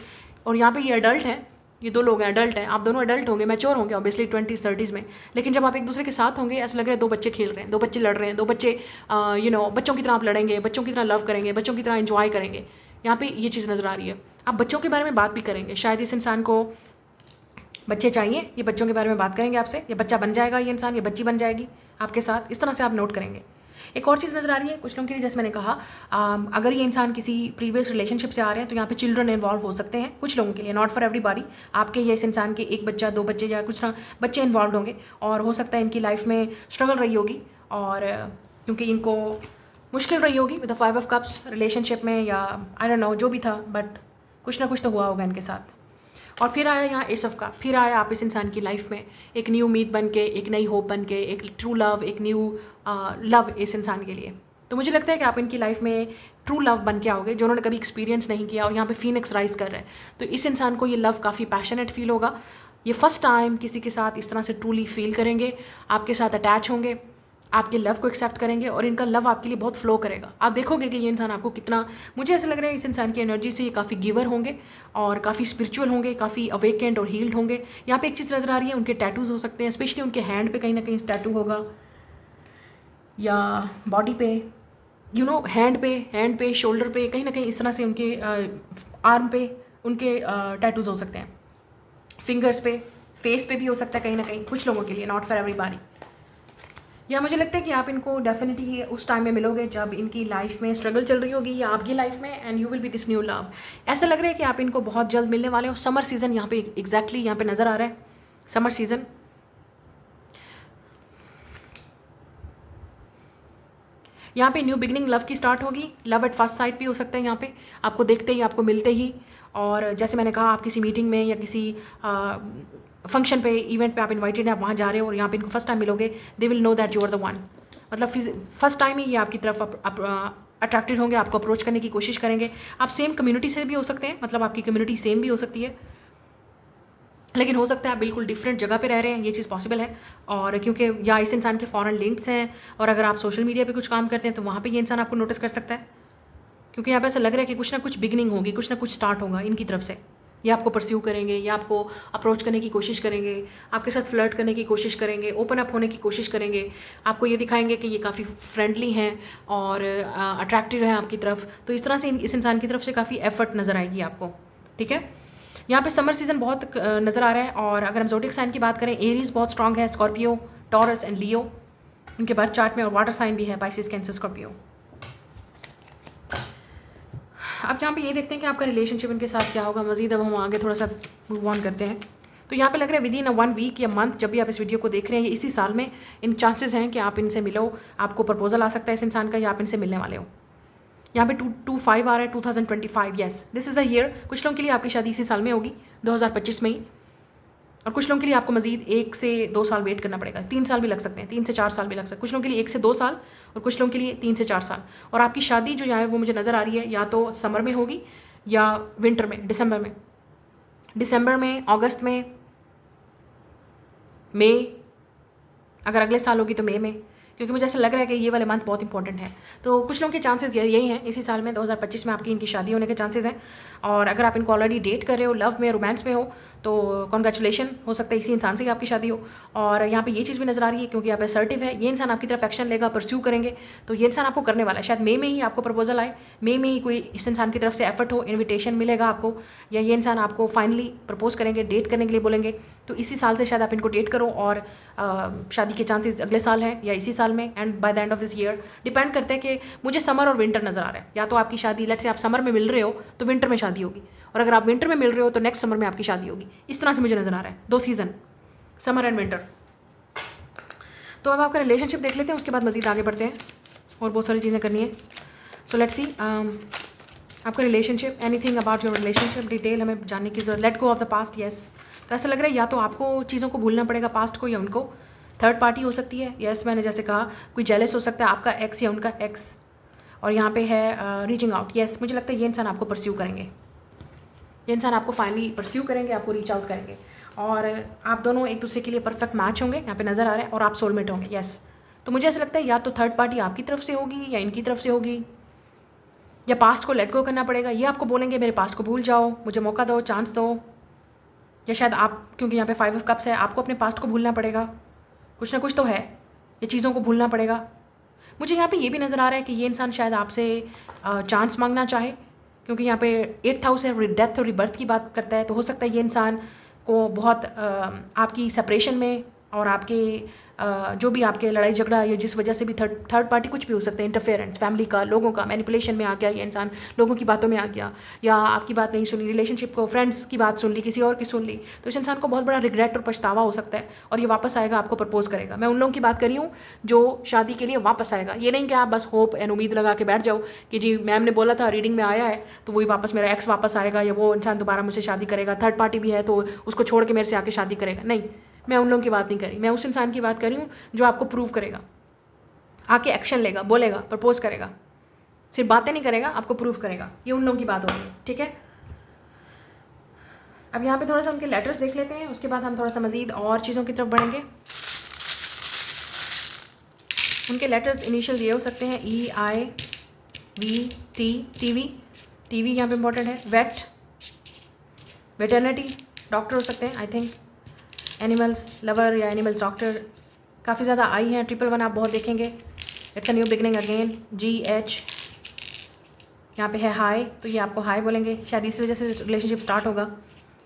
और यहाँ पे ये अडल्ट है, ये 2 लोग हैं, अडल्ट हैं, आप दोनों अडल्ट होंगे, मैच्योर होंगे ऑब्वियसली 20s 30s में। लेकिन जब आप एक दूसरे के साथ होंगे, ऐसा लग रहा है 2 बच्चे खेल रहे हैं, 2 बच्चे लड़ रहे हैं, 2 बच्चे बच्चों की तरह आप लड़ेंगे, बच्चों की तरह लव करेंगे, बच्चों की तरह एंजॉय करेंगे। यहाँ पे ये चीज़ नज़र आ रही है। आप बच्चों के बारे में बात भी करेंगे, शायद इस इंसान को बच्चे चाहिए, ये बच्चों के बारे में बात करेंगे आपसे, ये बच्चा बन जाएगा, ये इंसान, ये बच्ची बन जाएगी आपके साथ। इस तरह से आप नोट करेंगे। एक और चीज़ नज़र आ रही है कुछ लोगों के लिए, जैसे मैंने कहा, अगर ये इंसान किसी प्रीवियस रिलेशनशिप से आ रहे हैं तो यहाँ पे चिल्ड्रन इन्वॉल्व हो सकते हैं कुछ लोगों के लिए, नॉट फॉर एवरीबॉडी। आपके या इस इंसान के 1 बच्चा, 2 बच्चे या कुछ ना बच्चे इन्वॉल्व होंगे, और हो सकता है इनकी लाइफ में स्ट्रगल रही होगी, और क्योंकि इनको मुश्किल रही होगी विद 5 ऑफ कप्स रिलेशनशिप में, या आई डोंट नो जो भी था, बट कुछ ना कुछ तो हुआ होगा इनके साथ। और फिर आया यहाँ एस ऑफ कप, फिर आया आप इस इंसान की लाइफ में एक न्यू उम्मीद बन के, एक नई होप बन के, एक ट्रू लव, एक न्यू लव इस इंसान के लिए। तो मुझे लगता है कि आप इनकी लाइफ में ट्रू लव बन के आओगे, जो उन्होंने कभी एक्सपीरियंस नहीं किया, और यहाँ पे फीनिक्स राइज कर रहे हैं। तो इस इंसान को ये लव काफ़ी पैशनेट फील होगा, ये फर्स्ट टाइम किसी के साथ इस तरह से ट्रूली फील करेंगे, आपके साथ अटैच होंगे, आपके लव को एक्सेप्ट करेंगे, और इनका लव आपके लिए बहुत फ्लो करेगा। आप देखोगे कि ये इंसान आपको कितना, मुझे ऐसा लग रहा है इस इंसान की एनर्जी से ये काफ़ी गिवर होंगे, और काफ़ी स्पिरिचुअल होंगे, काफ़ी अवेकेंड और हील्ड होंगे। यहाँ पे एक चीज़ नज़र आ रही है, उनके टैटूज़ हो सकते हैं, स्पेशली उनके हैंड पे कहीं ना कहीं टैटू होगा, या बॉडी पे, हैंड पे, शोल्डर पे, कहीं ना कहीं इस तरह से उनके आर्म पे उनके टैटूज़ हो सकते हैं, फिंगर्स पे, फेस पे भी हो सकता है कहीं ना कहीं, कुछ लोगों के लिए, नॉट फॉर एवरीबॉडी। या मुझे लगता है कि आप इनको डेफिनेटली उस टाइम में मिलोगे जब इनकी लाइफ में स्ट्रगल चल रही होगी, या आपकी लाइफ में, and you will be this new love. ऐसा लग रहा है कि आप इनको बहुत जल्द मिलने वाले हो। समर सीजन यहाँ पे एग्जैक्टली यहाँ पे नज़र आ रहा है, समर सीजन। यहाँ पे न्यू बिगनिंग लव की स्टार्ट होगी, लव एट फर्स्ट साइट भी हो सकता है यहाँ पे, आपको देखते ही, आपको मिलते ही। और जैसे मैंने कहा, आप किसी मीटिंग में या किसी फंक्शन पे, इवेंट पे आप इनवाइटेड हैं, आप वहाँ जा रहे हो, और यहाँ पे इनको फर्स्ट टाइम मिलोगे, they will know that you are the one. मतलब फर्स्ट टाइम ही ये आपकी तरफ अट्रैक्टेड होंगे, आपको अप्रोच करने की कोशिश करेंगे। आप सेम कम्युनिटी से भी हो सकते हैं, मतलब आपकी कम्युनिटी सेम भी हो सकती है, लेकिन हो सकता है आप बिल्कुल डिफरेंट जगह पे रह रहे हैं, ये चीज़ पॉसिबल है। और क्योंकि या इस इंसान के फॉरेन लिंक्स हैं, और अगर आप सोशल मीडिया पे कुछ काम करते हैं तो वहाँ पे ये इंसान आपको नोटिस कर सकता है, क्योंकि यहाँ पे ऐसा लग रहा है कि कुछ ना कुछ बिगनिंग होगी, कुछ ना कुछ स्टार्ट होगा इनकी तरफ से, ये आपको परस्यू करेंगे, ये आपको अप्रोच करने की कोशिश करेंगे, आपके साथ फ्लर्ट करने की कोशिश करेंगे, ओपन अप होने की कोशिश करेंगे, आपको ये दिखाएंगे कि ये काफ़ी फ्रेंडली हैं और अट्रैक्टिव हैं आपकी तरफ। तो इस तरह से इस इंसान की तरफ से काफ़ी एफर्ट नज़र आएगी आपको, ठीक है। यहाँ पे समर सीज़न बहुत नज़र आ रहा है। और अगर हम ज़ोडिएक साइन की बात करें, एरीज बहुत स्ट्रांग है, स्कॉर्पियो, टॉरस एंड लियो उनके बर्थ चार्ट में, और वाटर साइन भी है, पाइसिस, कैंसर, स्कॉर्पियो। अब यहाँ पे ये देखते हैं कि आपका रिलेशनशिप इनके साथ क्या होगा मज़ीद। अब हम आगे थोड़ा सा मूव ऑन करते हैं। तो यहाँ पे लग रहा है विद इन 1 वीक या मंथ, जब भी आप इस वीडियो को देख रहे हैं, इसी साल में इन चांसेस हैं कि आप इनसे मिलो, आपको प्रपोजल आ सकता है इस इंसान का, या आप इनसे मिलने वाले हो। यहाँ पे 225 आ रहा है, 2025, yes this is the year. कुछ लोगों के लिए आपकी शादी इसी साल में होगी, 2025 में ही, और कुछ लोगों के लिए आपको मज़ीद 1 से 2 साल वेट करना पड़ेगा। 3 साल भी लग सकते हैं, 3 से 4 साल भी लग सकते हैं। कुछ लोगों के लिए 1 से 2 साल, और कुछ लोगों के लिए 3 से 4 साल। और आपकी शादी जो यहाँ है वो मुझे नज़र आ रही है, या तो समर में होगी या विंटर में, दिसंबर में, अगस्त में, मई, अगर अगले साल होगी तो मई में, क्योंकि मुझे ऐसा लग रहा है कि ये वाले मंथ बहुत इंपॉर्टेंट है। तो कुछ लोगों के चांसेस यही हैं, इसी साल में 2025 में आपकी इनकी शादी होने के चांसेस हैं। और अगर आप इनको ऑलरेडी डेट कर रहे हो, लव में, रोमांस में हो, तो कॉन्ग्रेचुलेशन, हो सकता है इसी इंसान से ही आपकी शादी हो। और यहाँ पे ये चीज़ भी नज़र आ रही है, क्योंकि आप असर्टिव है, ये इंसान आपकी तरफ एक्शन लेगा, परस्यू करेंगे, तो ये इंसान आपको करने वाला है। शायद मई में ही आपको प्रपोजल आए, मई में ही कोई इस इंसान की तरफ से एफर्ट हो, इन्विटेशन मिलेगा आपको, या ये इंसान आपको फाइनली प्रपोज करेंगे, डेट करने के लिए बोलेंगे। तो इसी साल से शायद आप इनको डेट करो, और शादी के चांसेस अगले साल हैं या इसी साल में, and by the end of this year. Depend करते हैं कि मुझे समर और विंटर नज़र आ रहा है। या तो आपकी शादी, लेट्स से आप समर में मिल रहे हो तो विंटर में शादी होगी, और अगर आप विंटर में मिल रहे हो तो नेक्स्ट समर में आपकी शादी होगी। इस तरह से मुझे नज़र आ रहा है, 2 सीज़न, समर एंड विंटर। तो अब आपका रिलेशनशिप देख लेते हैं, उसके बाद मज़ीद आगे बढ़ते हैं, और बहुत सारी चीज़ें करनी है। सो लेट्स सी आपका relationship, anything about your relationship, detail हमें जानने की जरूरत। Let go of the past, yes. तो ऐसा लग रहा है या तो आपको चीज़ों को भूलना पड़ेगा, पास्ट को, या उनको। थर्ड पार्टी हो सकती है, येस, मैंने जैसे कहा, कोई जेलस हो सकता है, आपका एक्स या उनका एक्स। और यहाँ पे है रीचिंग आउट, येस, मुझे लगता है ये इंसान आपको परस्यू करेंगे, ये इंसान आपको फाइनली परस्यू करेंगे, आपको रीच आउट करेंगे, और आप दोनों एक दूसरे के लिए परफेक्ट मैच होंगे, यहाँ पे नज़र आ रहा है, और आप सोलमेट होंगे, येस। तो मुझे ऐसा लगता है या तो थर्ड पार्टी आपकी तरफ से होगी या इनकी तरफ से होगी, या पास्ट को लेट गो करना पड़ेगा। ये आपको बोलेंगे मेरे पास्ट को भूल जाओ, मुझे मौका दो, चांस दो, या शायद आप, क्योंकि यहाँ पे 5 ऑफ कप्स है, आपको अपने पास्ट को भूलना पड़ेगा, कुछ ना कुछ तो है, ये चीज़ों को भूलना पड़ेगा। मुझे यहाँ पे ये भी नज़र आ रहा है कि ये इंसान शायद आपसे चांस मांगना चाहे, क्योंकि यहाँ पे 8th हाउस है, डेथ और रिबर्थ की बात करता है। तो हो सकता है ये इंसान को बहुत आपकी सेपरेशन में, और आपके जो भी आपके लड़ाई झगड़ा, या जिस वजह से भी थर्ड पार्टी कुछ भी हो सकता है, इंटरफेरेंस, फैमिली का, लोगों का, मैनिपुलेशन में आ गया ये इंसान, लोगों की बातों में आ गया, या आपकी बात नहीं सुनी, रिलेशनशिप को, फ्रेंड्स की बात सुन ली, किसी और की सुन ली। तो इस इंसान को बहुत बड़ा रिग्रेट और पछतावा हो सकता है, और ये वापस आएगा, आपको प्रपोज करेगा। मैं उन लोगों की बात कर रही हूँ जो शादी के लिए वापस आएगा। ये नहीं कि आप बस होप एंड उम्मीद लगा के बैठ जाओ कि जी मैम ने बोला था, रीडिंग में आया है, तो वही वापस मेरा एक्स वापस आएगा, या वो इंसान दोबारा मुझसे शादी करेगा, थर्ड पार्टी भी है तो उसको छोड़ के मेरे से आके शादी करेगा। नहीं, मैं उन लोगों की बात नहीं करी, मैं उस इंसान की बात करी हूँ जो आपको प्रूव करेगा, आके एक्शन लेगा, बोलेगा, प्रपोज करेगा, सिर्फ बातें नहीं करेगा, आपको प्रूव करेगा। ये उन लोगों की बात होगी, ठीक है। अब यहाँ पे थोड़ा सा उनके लेटर्स देख लेते हैं, उसके बाद हम थोड़ा सा मज़ीद और चीज़ों की तरफ बढ़ेंगे। उनके लेटर्स इनिशियल ये हो सकते हैं EIVT, टीवी यहाँ पे इंपॉर्टेंट है, वेटर्निटी, डॉक्टर हो सकते हैं, आई थिंक एनिमल्स लवर या एनिमल्स डॉक्टर। काफ़ी ज़्यादा आई हैं, 111 आप बहुत देखेंगे, it's a new beginning again, GH यहाँ पे है हाई, तो ये आपको हाई बोलेंगे, शायद इस वजह से रिलेशनशिप स्टार्ट होगा।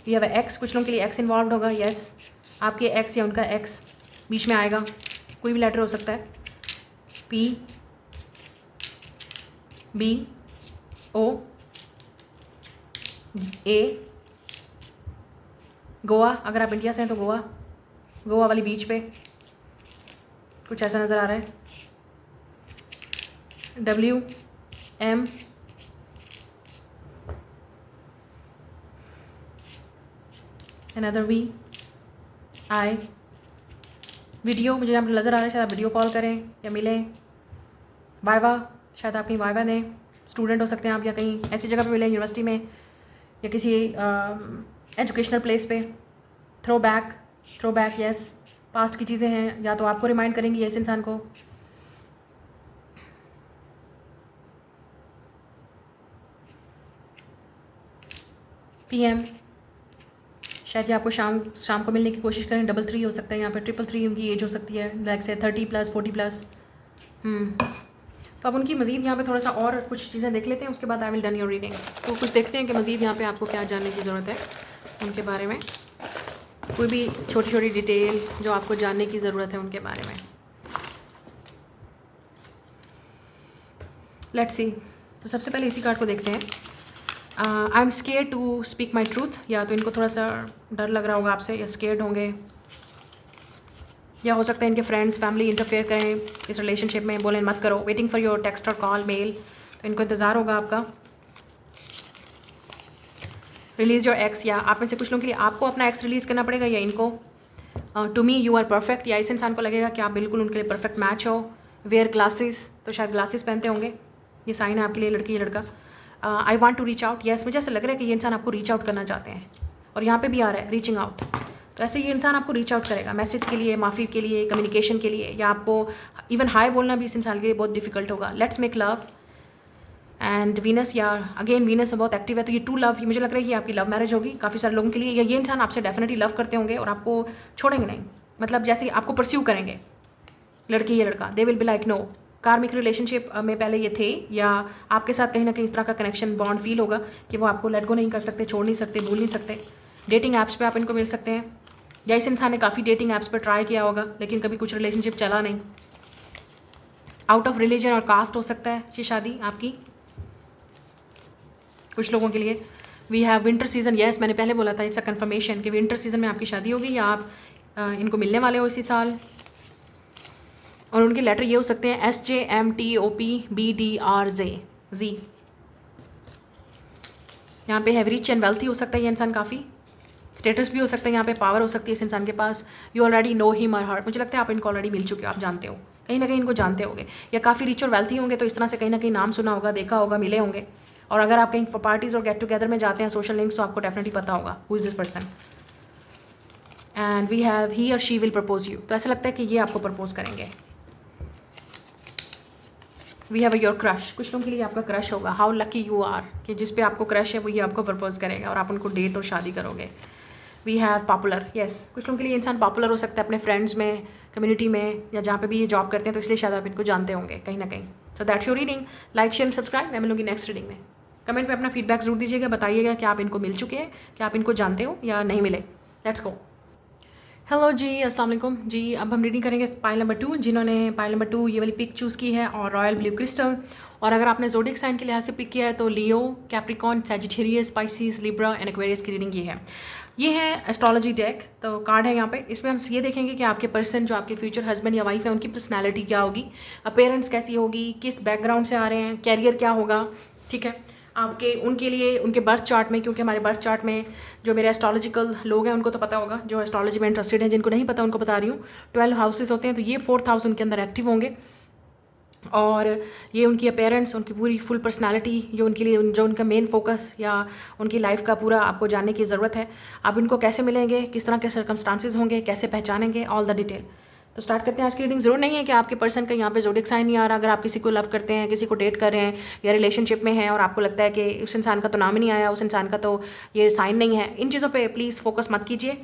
ये अब एक्स, कुछ लोगों के लिए एक्स इन्वॉल्व होगा, येस, आपके एक्स या उनका एक्स बीच में आएगा, कोई भी लेटर हो सकता है, PBOA, गोवा, अगर आप इंडिया से हैं तो गोवा वाली बीच पे कुछ ऐसा नज़र आ रहा है, WM, another VI, वीडियो, मुझे यहाँ पर नज़र आ रहा है, शायद आप वीडियो कॉल करें या मिलें, वाइवा, शायद आप कहीं वाइवा दें, स्टूडेंट हो सकते हैं आप, या कहीं ऐसी जगह पे मिलें, यूनिवर्सिटी में या किसी एजुकेशनल प्लेस पे। थ्रो बैक, यस, पास्ट की चीज़ें हैं, या तो आपको रिमाइंड करेंगी इस इंसान को। PM, शायद ये आपको शाम शाम को मिलने की कोशिश करें। 33 हो सकता है यहाँ पे, 333 उनकी एज हो सकती है, लाइक से 30+, 40+। तो अब उनकी मज़ीद यहाँ पे थोड़ा सा और कुछ चीज़ें देख लेते हैं, उसके बाद I will done your reading. तो कुछ देखते हैं कि मज़ीद यहाँ पे आपको क्या जानने की ज़रूरत है उनके बारे में, कोई भी छोटी छोटी डिटेल जो आपको जानने की ज़रूरत है उनके बारे में। Let's see. तो सबसे पहले इसी कार्ड को देखते हैं। I am scare to speak my truth, या तो इनको थोड़ा सा डर लग रहा होगा आपसे, या स्केयर्ड होंगे, या हो सकता है इनके फ्रेंड्स फैमिली इंटरफेयर करें इस रिलेशनशिप में, बोलें मत करो। वेटिंग फॉर योर टेक्स्ट और कॉल मेल, तो इनको इंतज़ार होगा आपका। रिलीज़ योर एक्स, या आप में से कुछ लोगों के लिए आपको अपना एक्स रिलीज़ करना पड़ेगा, या इनको। To me you are perfect, या इस इंसान को लगेगा कि आप बिल्कुल उनके लिए परफेक्ट मैच हो। वेयर ग्लासेस, तो शायद ग्लासेस पहनते होंगे, ये साइन है आपके लिए, लड़की या लड़का। I want to reach out, yes मुझे ऐसा लग रहा है कि ये इंसान आपको रीच आउट करना चाहते हैं, और यहाँ पे भी आ रहा है रीचिंग आउट। तो ऐसे ये इंसान आपको रीच आउट करेगा मैसेज के लिए, माफ़ी के लिए, कम्युनिकेशन के लिए, या आपको इवन हाई बोलना भी इस इंसान के लिए बहुत डिफिकल्ट होगा। Let's make love and Venus, या अगेन वीनस बहुत एक्टिव है, तो ये टू लव, ये मुझे लग रहा है कि आपकी लव मैरिज होगी काफ़ी सारे लोगों के लिए, या ये इंसान आपसे डेफिनेटली लव करते होंगे और आपको छोड़ेंगे नहीं, मतलब जैसे आपको परस्यू करेंगे लड़की या लड़का। They will be like no. Karmic relationship में पहले ये थे, या आपके साथ कहीं ना कहीं इस तरह का कनेक्शन बॉन्ड फील होगा कि वो आपको लेट गो नहीं कर सकते, छोड़ नहीं सकते, भूल नहीं सकते। डेटिंग ऐप्स पे आप इनको मिल सकते हैं, या इस इंसान ने काफ़ी डेटिंग ऐप्स पर ट्राई किया होगा लेकिन कभी कुछ रिलेशनशिप चला नहीं। आउट ऑफ रिलीजन और कास्ट हो सकता है ये शादी आपकी कुछ लोगों के लिए। We have winter season, yes मैंने पहले बोला था, इट्स अ कन्फर्मेशन कि विंटर सीजन में आपकी शादी होगी, या आप इनको मिलने वाले हो इसी साल। और उनके लेटर ये हो सकते हैं SJMTOPBDRZ। यहाँ पे हैव रिच एंड वेल्थी हो सकता है ये इंसान, काफ़ी स्टेटस भी हो सकता है, यहाँ पे पावर हो सकती है इस इंसान के पास। यू ऑलरेडी नो हिम और हर, मुझे लगता है आप इनको ऑलरेडी मिल चुके हो, आप जानते हो, कहीं ना कहीं इनको जानते होंगे, या काफ़ी रिच और वेल्थी होंगे, तो इस तरह से कहीं ना कहीं नाम सुना होगा, देखा होगा, मिले होंगे। और अगर आप कहीं पार्टीज और गेट टुगेदर में जाते हैं, सोशल लिंक्स, तो आपको डेफिनेटली पता होगा who is this person. And we have he और शी विल प्रपोज यू, तो ऐसा लगता है कि ये आपको प्रपोज करेंगे। वी हैव योर क्रश, कुछ लोगों के लिए आपका क्रश होगा। हाउ लकी यू आर कि जिस पे आपको क्रश है वो ये आपको प्रपोज करेगा और आप उनको डेट और शादी करोगे। वी हैव पॉपुलर, यस कुछ लोगों के लिए इंसान पॉपुलर हो सकता है अपने फ्रेंड्स में, कम्युनिटी में, या जहाँ पे भी ये जॉब करते हैं, तो इसलिए शायद आप इनको जानते होंगे कहीं ना कहीं। So that's your reading. Like share subscribe, मैं मिलूंगी नेक्स्ट रीडिंग में। कमेंट में अपना फीडबैक जरूर दीजिएगा, बताइएगा कि आप इनको मिल चुके हैं, कि आप इनको जानते हो या नहीं मिले। Let's go. हेलो जी, अस्सलाम वालेकुम जी। अब हम रीडिंग करेंगे पाइल नंबर 2, जिन्होंने पाइल नंबर 2 ये वाली पिक चूज़ की है, और रॉयल ब्लू क्रिस्टल। और अगर आपने ज़ोडिक साइन के लिहाज से पिक किया है तो Leo, Capricorn, Sagittarius, Pisces, Libra and Aquarius की रीडिंग ये है एस्ट्रोलॉजी डेक। तो कार्ड है यहाँ पे, इसमें हम ये देखेंगे कि आपके पर्सन जो आपके फ्यूचर हस्बैंड या वाइफ है उनकी पर्सनैलिटी क्या होगी, अपेयरेंस कैसी होगी, किस बैकग्राउंड से आ रहे हैं, कैरियर क्या होगा, ठीक है आपके उनके लिए उनके बर्थ चार्ट में। क्योंकि हमारे बर्थ चार्ट में जो मेरे एस्ट्रोलॉजिकल लोग हैं उनको तो पता होगा, जो एस्ट्रोलॉजी में इंटरेस्टेड हैं, जिनको नहीं पता उनको बता रही हूँ। 12 हाउसेस होते हैं, तो ये 4th हाउस उनके अंदर एक्टिव होंगे, और ये उनकी अपेयरेंस, उनकी पूरी फुल पर्सनालिटी, जो उनके लिए जो उनका मेन फोकस या उनकी लाइफ का पूरा आपको जानने की ज़रूरत है। आप इनको कैसे मिलेंगे, किस तरह के सर्कमस्टांसेस होंगे, कैसे पहचानेंगे, ऑल द डिटेल। तो स्टार्ट करते हैं आज की रीडिंग। ज़रूर नहीं है कि आपके पर्सन का यहाँ पे ज़ोडिक साइन नहीं आ रहा। अगर आप किसी को लव करते हैं, किसी को डेट कर रहे हैं, या रिलेशनशिप में हैं और आपको लगता है कि उस इंसान का तो नाम ही नहीं आया, उस इंसान का तो ये साइन नहीं है, इन चीज़ों पे प्लीज़ फोकस मत कीजिए,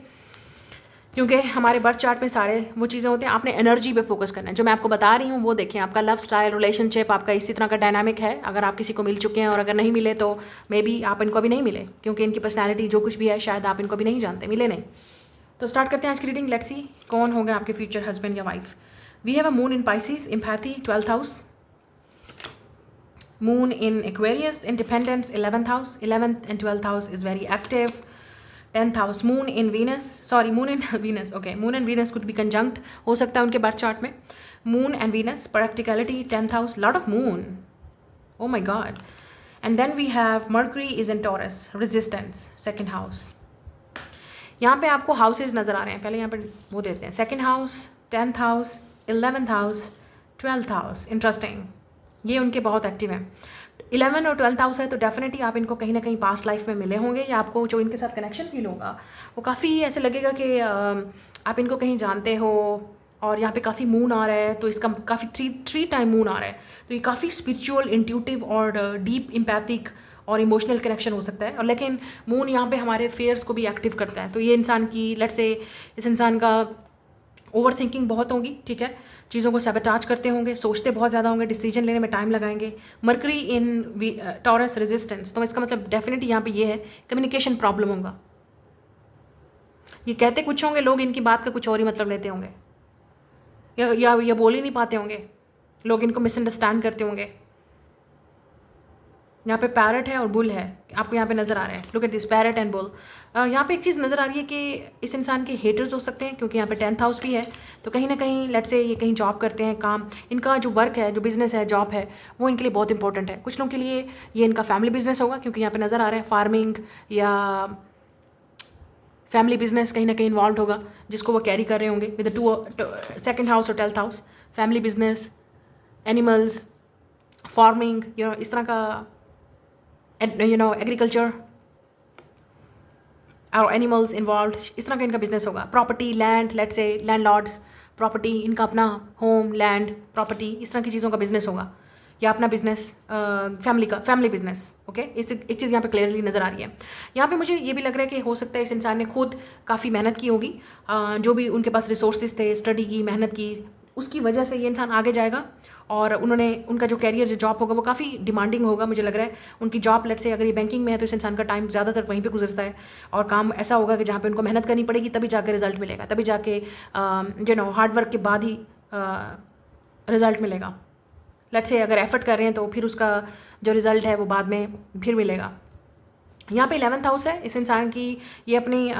क्योंकि हमारे बर्थ चार्ट में सारे वो चीज़ें होती हैं। आपने एनर्जी पे फोकस करना है, जो मैं आपको बता रही हूँ वो देखें। आपका लव स्टाइल, रिलेशनशिप आपका इसी तरह का डायनामिक है। अगर आप किसी को मिल चुके हैं और अगर नहीं मिले तो मे बी आप इनको अभी नहीं मिले, क्योंकि इनकी पर्सनैलिटी जो कुछ भी है शायद आप इनको अभी नहीं जानते, मिले नहीं। तो स्टार्ट करते हैं आज की रीडिंग। लेट्स सी कौन होगा आपके फ्यूचर हस्बैंड या wife. We have a moon in Pisces, empathy 12th house, moon in Aquarius, independence 11th house, 11th and 12th house is very active, 10th house, moon in Venus, sorry moon in Venus, okay moon and Venus could be conjunct हो सकता है उनके birth chart में। Moon and Venus, practicality 10th house, lot of moon, oh my God. And then we have mercury is in taurus, resistance 2nd house. यहाँ पे आपको houses नज़र आ रहे हैं, पहले यहाँ पे वो देते हैं। 2nd house, 10th house, 11th house, 12th house, interesting, ये उनके बहुत एक्टिव हैं। 11 और 12th हाउस है तो डेफिनेटली आप इनको कहीं ना कहीं पास्ट लाइफ में मिले होंगे, या आपको जो इनके साथ कनेक्शन फील होगा वो काफ़ी ऐसे लगेगा कि आप इनको कहीं जानते हो। और यहाँ पे काफ़ी मून आ रहा है, तो इसका काफ़ी थ्री टाइम मून आ रहा है, तो ये काफ़ी स्पिरिचुअल, इंट्यूटिव और डीप इम्पैथिक और इमोशनल कनेक्शन हो सकता है। और लेकिन मून यहाँ पे हमारे फेयर्स को भी एक्टिव करता है, तो ये इंसान की लेट्स से इस इंसान का ओवर थिंकिंग बहुत होगी, ठीक है, चीज़ों को सैबोटाज करते होंगे, सोचते बहुत ज़्यादा होंगे, डिसीजन लेने में टाइम लगाएंगे। मरकरी इन टॉरस रेजिस्टेंस, तो इसका मतलब डेफिनेटली यहाँ पे ये है कम्युनिकेशन प्रॉब्लम होगा। ये कहते कुछ होंगे लोग, इनकी बात का कुछ और ही मतलब लेते होंगे, या बोल ही नहीं पाते होंगे, लोग इनको मिसअंडरस्टैंड करते होंगे। यहाँ पे पैरट है और बुल है, आपको यहाँ पे नज़र आ रहा है, look at this parrot and bull. यहाँ पे एक चीज़ नज़र आ रही है कि इस इंसान के हेटर्स हो सकते हैं, क्योंकि यहाँ पे 10th हाउस भी है, तो कहीं ना कहीं लेट्स से ये कहीं जॉब करते हैं, काम इनका जो वर्क है, जो बिज़नेस है, जॉब है, वो इनके लिए बहुत इंपॉर्टेंट है। कुछ लोगों के लिए ये इनका फैमिली बिजनेस होगा, क्योंकि यहाँ पे नज़र आ रहा है फार्मिंग या फैमिली बिजनेस कहीं ना कहीं इन्वॉल्व होगा, जिसको वो कैरी कर रहे होंगे विद सेकंड हाउस और 12th house. Family business, animals, farming, इस तरह का एग्रीकल्चर और एनिमल्स इन्वॉल्व, इस तरह का इनका बिजनेस होगा। Property, land, let's say landlords, property, इनका अपना होम, लैंड, प्रॉपर्टी, इस तरह की चीज़ों का बिजनेस होगा, या अपना बिजनेस, फैमिली बिजनेस। ओके, इस एक चीज़ यहाँ पे क्लियरली नज़र आ रही है। यहाँ पे मुझे ये भी लग रहा है कि हो सकता है इस इंसान ने खुद काफ़ी मेहनत की होगी, जो भी उनके पास रिसोर्सेज थे, स्टडी की, मेहनत की, उसकी वजह से ये इंसान आगे जाएगा। और उनका जो कैरियर, जो जॉब होगा, वो काफ़ी डिमांडिंग होगा। मुझे लग रहा है उनकी जॉब लेट्स से अगर ये बैंकिंग में है, तो इस इंसान का टाइम ज़्यादातर वहीं पे गुजरता है, और काम ऐसा होगा कि जहाँ पे उनको मेहनत करनी पड़ेगी, तभी जाके रिजल्ट मिलेगा, तभी जाके हार्डवर्क के बाद ही रिजल्ट मिलेगा। लेट्स से अगर एफर्ट कर रहे हैं तो फिर उसका जो रिज़ल्ट है वो बाद में फिर मिलेगा। यहाँ पे 11th हाउस है इस इंसान की, ये अपनी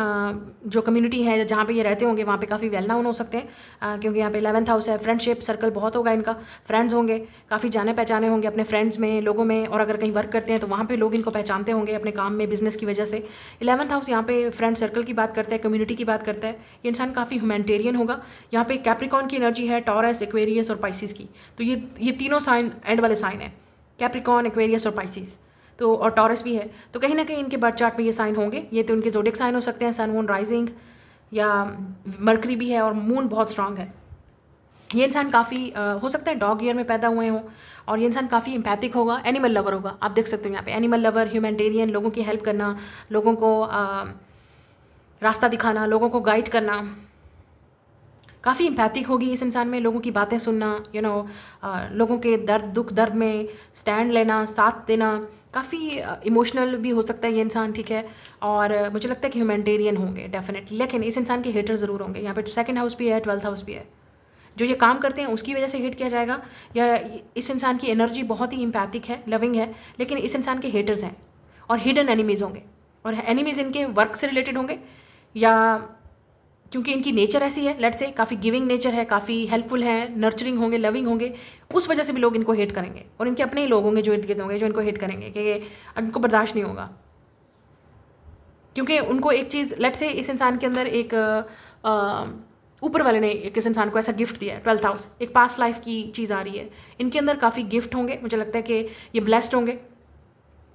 जो कम्युनिटी है जहाँ पे ये रहते होंगे वहाँ पे काफ़ी वेल नाउन हो सकते हैं, क्योंकि यहाँ पे 11th हाउस है। फ्रेंडशिप सर्कल बहुत होगा इनका, फ्रेंड्स होंगे, काफ़ी जाने पहचाने होंगे अपने फ्रेंड्स में, लोगों में, और अगर कहीं वर्क करते हैं तो वहाँ पे लोग इनको पहचानते होंगे अपने काम में, बिजनेस की वजह से। 11th हाउस यहाँ पे फ्रेंड सर्कल की बात करता है, कम्युनिटी की बात करता है। ये इंसान काफ़ी ह्यूमैनिटेरियन होगा। यहाँ पे कैप्रिकॉर्न की एनर्जी है, टॉरस, एक्वेरियस और पाइसिस की, तो ये तीनों साइन एंड वाले साइन है, कैप्रिकॉर्न, एक्वेरियस और पाइसिस, तो और टॉरस भी है। तो कहीं ना कहीं इनके बर्थ चार्ट में ये साइन होंगे। ये तो उनके जोडिक साइन हो सकते हैं, सन, मून, राइजिंग, या मरकरी भी है, और मून बहुत स्ट्रांग है। ये इंसान काफ़ी हो सकता है डॉग ईयर में पैदा हुए हों, और ये इंसान काफ़ी एम्पैथिक होगा, एनिमल लवर होगा। आप देख सकते हो यहाँ पे एनिमल लवर, ह्यूमैनिटेरियन, लोगों की हेल्प करना, लोगों को रास्ता दिखाना, लोगों को गाइड करना, काफ़ी एम्पैथिक होगी इस इंसान में, लोगों की बातें सुनना, लोगों के दुख दर्द में स्टैंड लेना, साथ देना, काफ़ी इमोशनल भी हो सकता है ये इंसान, ठीक है। और मुझे लगता है कि ह्यूमैनिटेरियन होंगे डेफिनेटली। लेकिन इस इंसान के हेटर ज़रूर होंगे। यहाँ पे 2nd हाउस भी है, 12th हाउस भी है। जो ये काम करते हैं उसकी वजह से हिट किया जाएगा, या इस इंसान की एनर्जी बहुत ही एम्पैथिक है, लविंग है, लेकिन इस इंसान के हेटर्स हैं और हिडन एनिमीज़ होंगे, और एनिमीज़ इनके वर्क से रिलेटेड होंगे, या क्योंकि इनकी नेचर ऐसी है, लेट्स से काफ़ी गिविंग नेचर है, काफ़ी हेल्पफुल है, नर्चरिंग होंगे, लविंग होंगे, उस वजह से भी लोग इनको हेट करेंगे। और इनके अपने ही लोग होंगे जो इर्द गिर्द होंगे जो इनको हेट करेंगे, कि इनको बर्दाश्त नहीं होगा, क्योंकि उनको एक चीज़, लेट्स से इस इंसान के अंदर एक ऊपर वाले ने इस इंसान को ऐसा गिफ्ट दिया है, 12th हाउस, एक पास्ट लाइफ की चीज़ आ रही है, इनके अंदर काफ़ी गिफ्ट होंगे। मुझे लगता है कि ये ब्लेस्ड होंगे,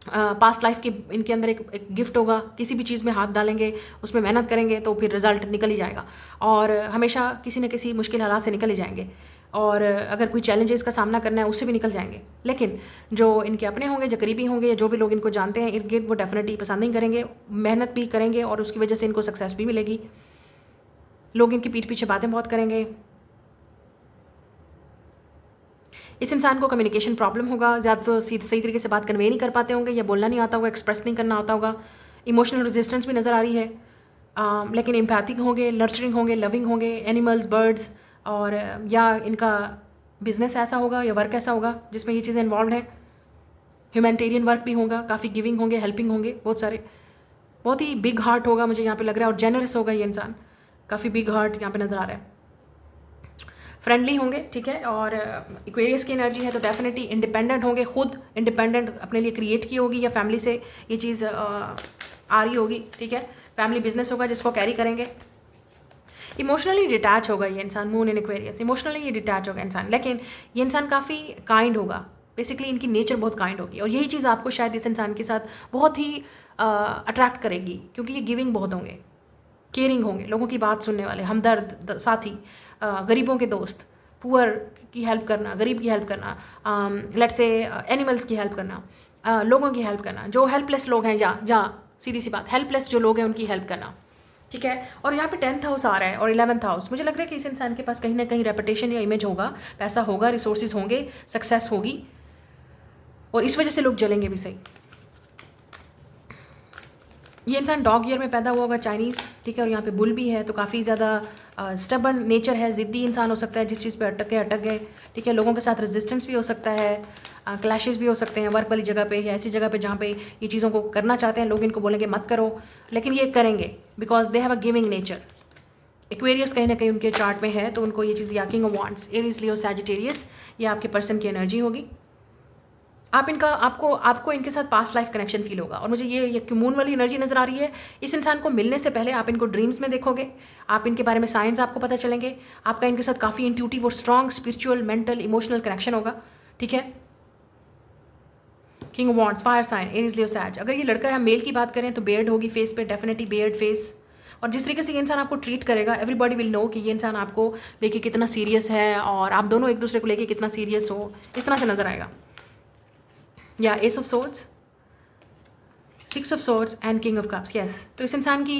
पास्ट लाइफ के इनके अंदर एक गिफ्ट होगा। किसी भी चीज़ में हाथ डालेंगे, उसमें मेहनत करेंगे, तो फिर रिजल्ट निकल ही जाएगा, और हमेशा किसी न किसी मुश्किल हालात से निकल ही जाएंगे, और अगर कोई चैलेंजेस का सामना करना है उससे भी निकल जाएंगे। लेकिन जो इनके अपने होंगे, जो करीबी होंगे, या जो भी लोग इनको जानते हैं इर्द गिर्द, वो डेफिनेटली पसंद नहीं करेंगे, मेहनत भी करेंगे, और उसकी वजह से इनको सक्सेस भी मिलेगी। लोग इनकी पीठ पीछे बातें बहुत करेंगे। इस इंसान को कम्युनिकेशन प्रॉब्लम होगा, ज़्यादा तो सही तरीके से बात कन्वे नहीं कर पाते होंगे, या बोलना नहीं आता होगा, एक्सप्रेस नहीं करना आता होगा। इमोशनल रेजिस्टेंस भी नज़र आ रही है, लेकिन एम्पैथिक होंगे, नर्चरिंग होंगे, लविंग होंगे, एनिमल्स, बर्ड्स, और या इनका बिजनेस ऐसा होगा या वर्क ऐसा होगा जिसमें ये चीज़ें इन्वॉल्व हैं। ह्यूमैनिटेरियन वर्क भी होगा, काफ़ी गिविंग होंगे, हेल्पिंग होंगे, बहुत सारे, बहुत ही बिग हार्ट होगा मुझे यहाँ पे लग रहा है, और जेनरस होगा ये इंसान, काफ़ी बिग हार्ट यहाँ पे नज़र आ रहा है। फ्रेंडली होंगे, ठीक है। और एक्वेरियस की एनर्जी है, तो डेफिनेटली इंडिपेंडेंट होंगे, खुद इंडिपेंडेंट अपने लिए क्रिएट की होगी, या फैमिली से ये चीज़ आ रही होगी, ठीक है। फैमिली बिजनेस होगा जिसको कैरी करेंगे। इमोशनली डिटैच होगा ये इंसान, मून इन एक्वेरियस, इमोशनली ये डिटैच होगा इंसान, लेकिन ये इंसान काफ़ी काइंड होगा। बेसिकली इनकी नेचर बहुत काइंड होगी, और यही चीज़ आपको शायद इस इंसान के साथ बहुत ही अट्रैक्ट करेगी, क्योंकि ये गिविंग बहुत होंगे, केयरिंग होंगे, लोगों की बात सुनने वाले, हमदर्द साथी, गरीबों के दोस्त, पुअर की हेल्प करना, गरीब की हेल्प करना, लेट्स से एनिमल्स की हेल्प करना, लोगों की हेल्प करना, जो हेल्पलेस लोग हैं, या सीधी सी बात, हेल्पलेस जो लोग हैं उनकी हेल्प करना, ठीक है। और यहाँ पे 10th हाउस आ रहा है और 11th हाउस, मुझे लग रहा है कि इस इंसान के पास कहीं ना कहीं रेपुटेशन या इमेज होगा, पैसा होगा, रिसोर्सेज होंगे, सक्सेस होगी, और इस वजह से लोग जलेंगे भी सही। ये इंसान डॉग ईयर में पैदा हुआ होगा, चाइनीज़, ठीक है, और यहाँ पे बुल भी है, तो काफ़ी ज़्यादा स्टबर्न नेचर है, ज़िद्दी इंसान हो सकता है, जिस चीज़ पे अटक गए, ठीक है। लोगों के साथ रेजिस्टेंस भी हो सकता है, क्लैशेस भी हो सकते हैं वर्क वाली जगह पे, या ऐसी जगह पे जहाँ पे ये चीज़ों को करना चाहते हैं, लोग इनको बोलेंगे मत करो, लेकिन ये करेंगे because they have a giving nature. Aquarius कहीं ना कहीं उनके चार्ट में है, तो उनको ये चीज़, या king of wands, Aries, Leo, Sagittarius, ये आपके पर्सन की एनर्जी होगी। आपको इनके साथ पास्ट लाइफ कनेक्शन फील होगा, और मुझे ये मून वाली एनर्जी नज़र आ रही है। इस इंसान को मिलने से पहले आप इनको ड्रीम्स में देखोगे, आप इनके बारे में साइंस आपको पता चलेंगे, आपका इनके साथ काफ़ी इंट्यूटिव और strong spiritual, mental, emotional connection होगा, ठीक है। King of wands, fire sign, Aries, Leo, Sag. अगर ये लड़का है, मेल की बात करें तो बियर्ड होगी फेस पे, डेफिनेटली बियर्ड फेस, और जिस तरीके से ये इंसान आपको ट्रीट करेगा, एवरीबॉडी विल नो कि ये इंसान आपको लेके कितना सीरियस है, और आप दोनों एक दूसरे को लेके कितना सीरियस हो, इस तरह से नजर आएगा। या S of swords, 6 of swords and king of cups, yes. तो इस इंसान की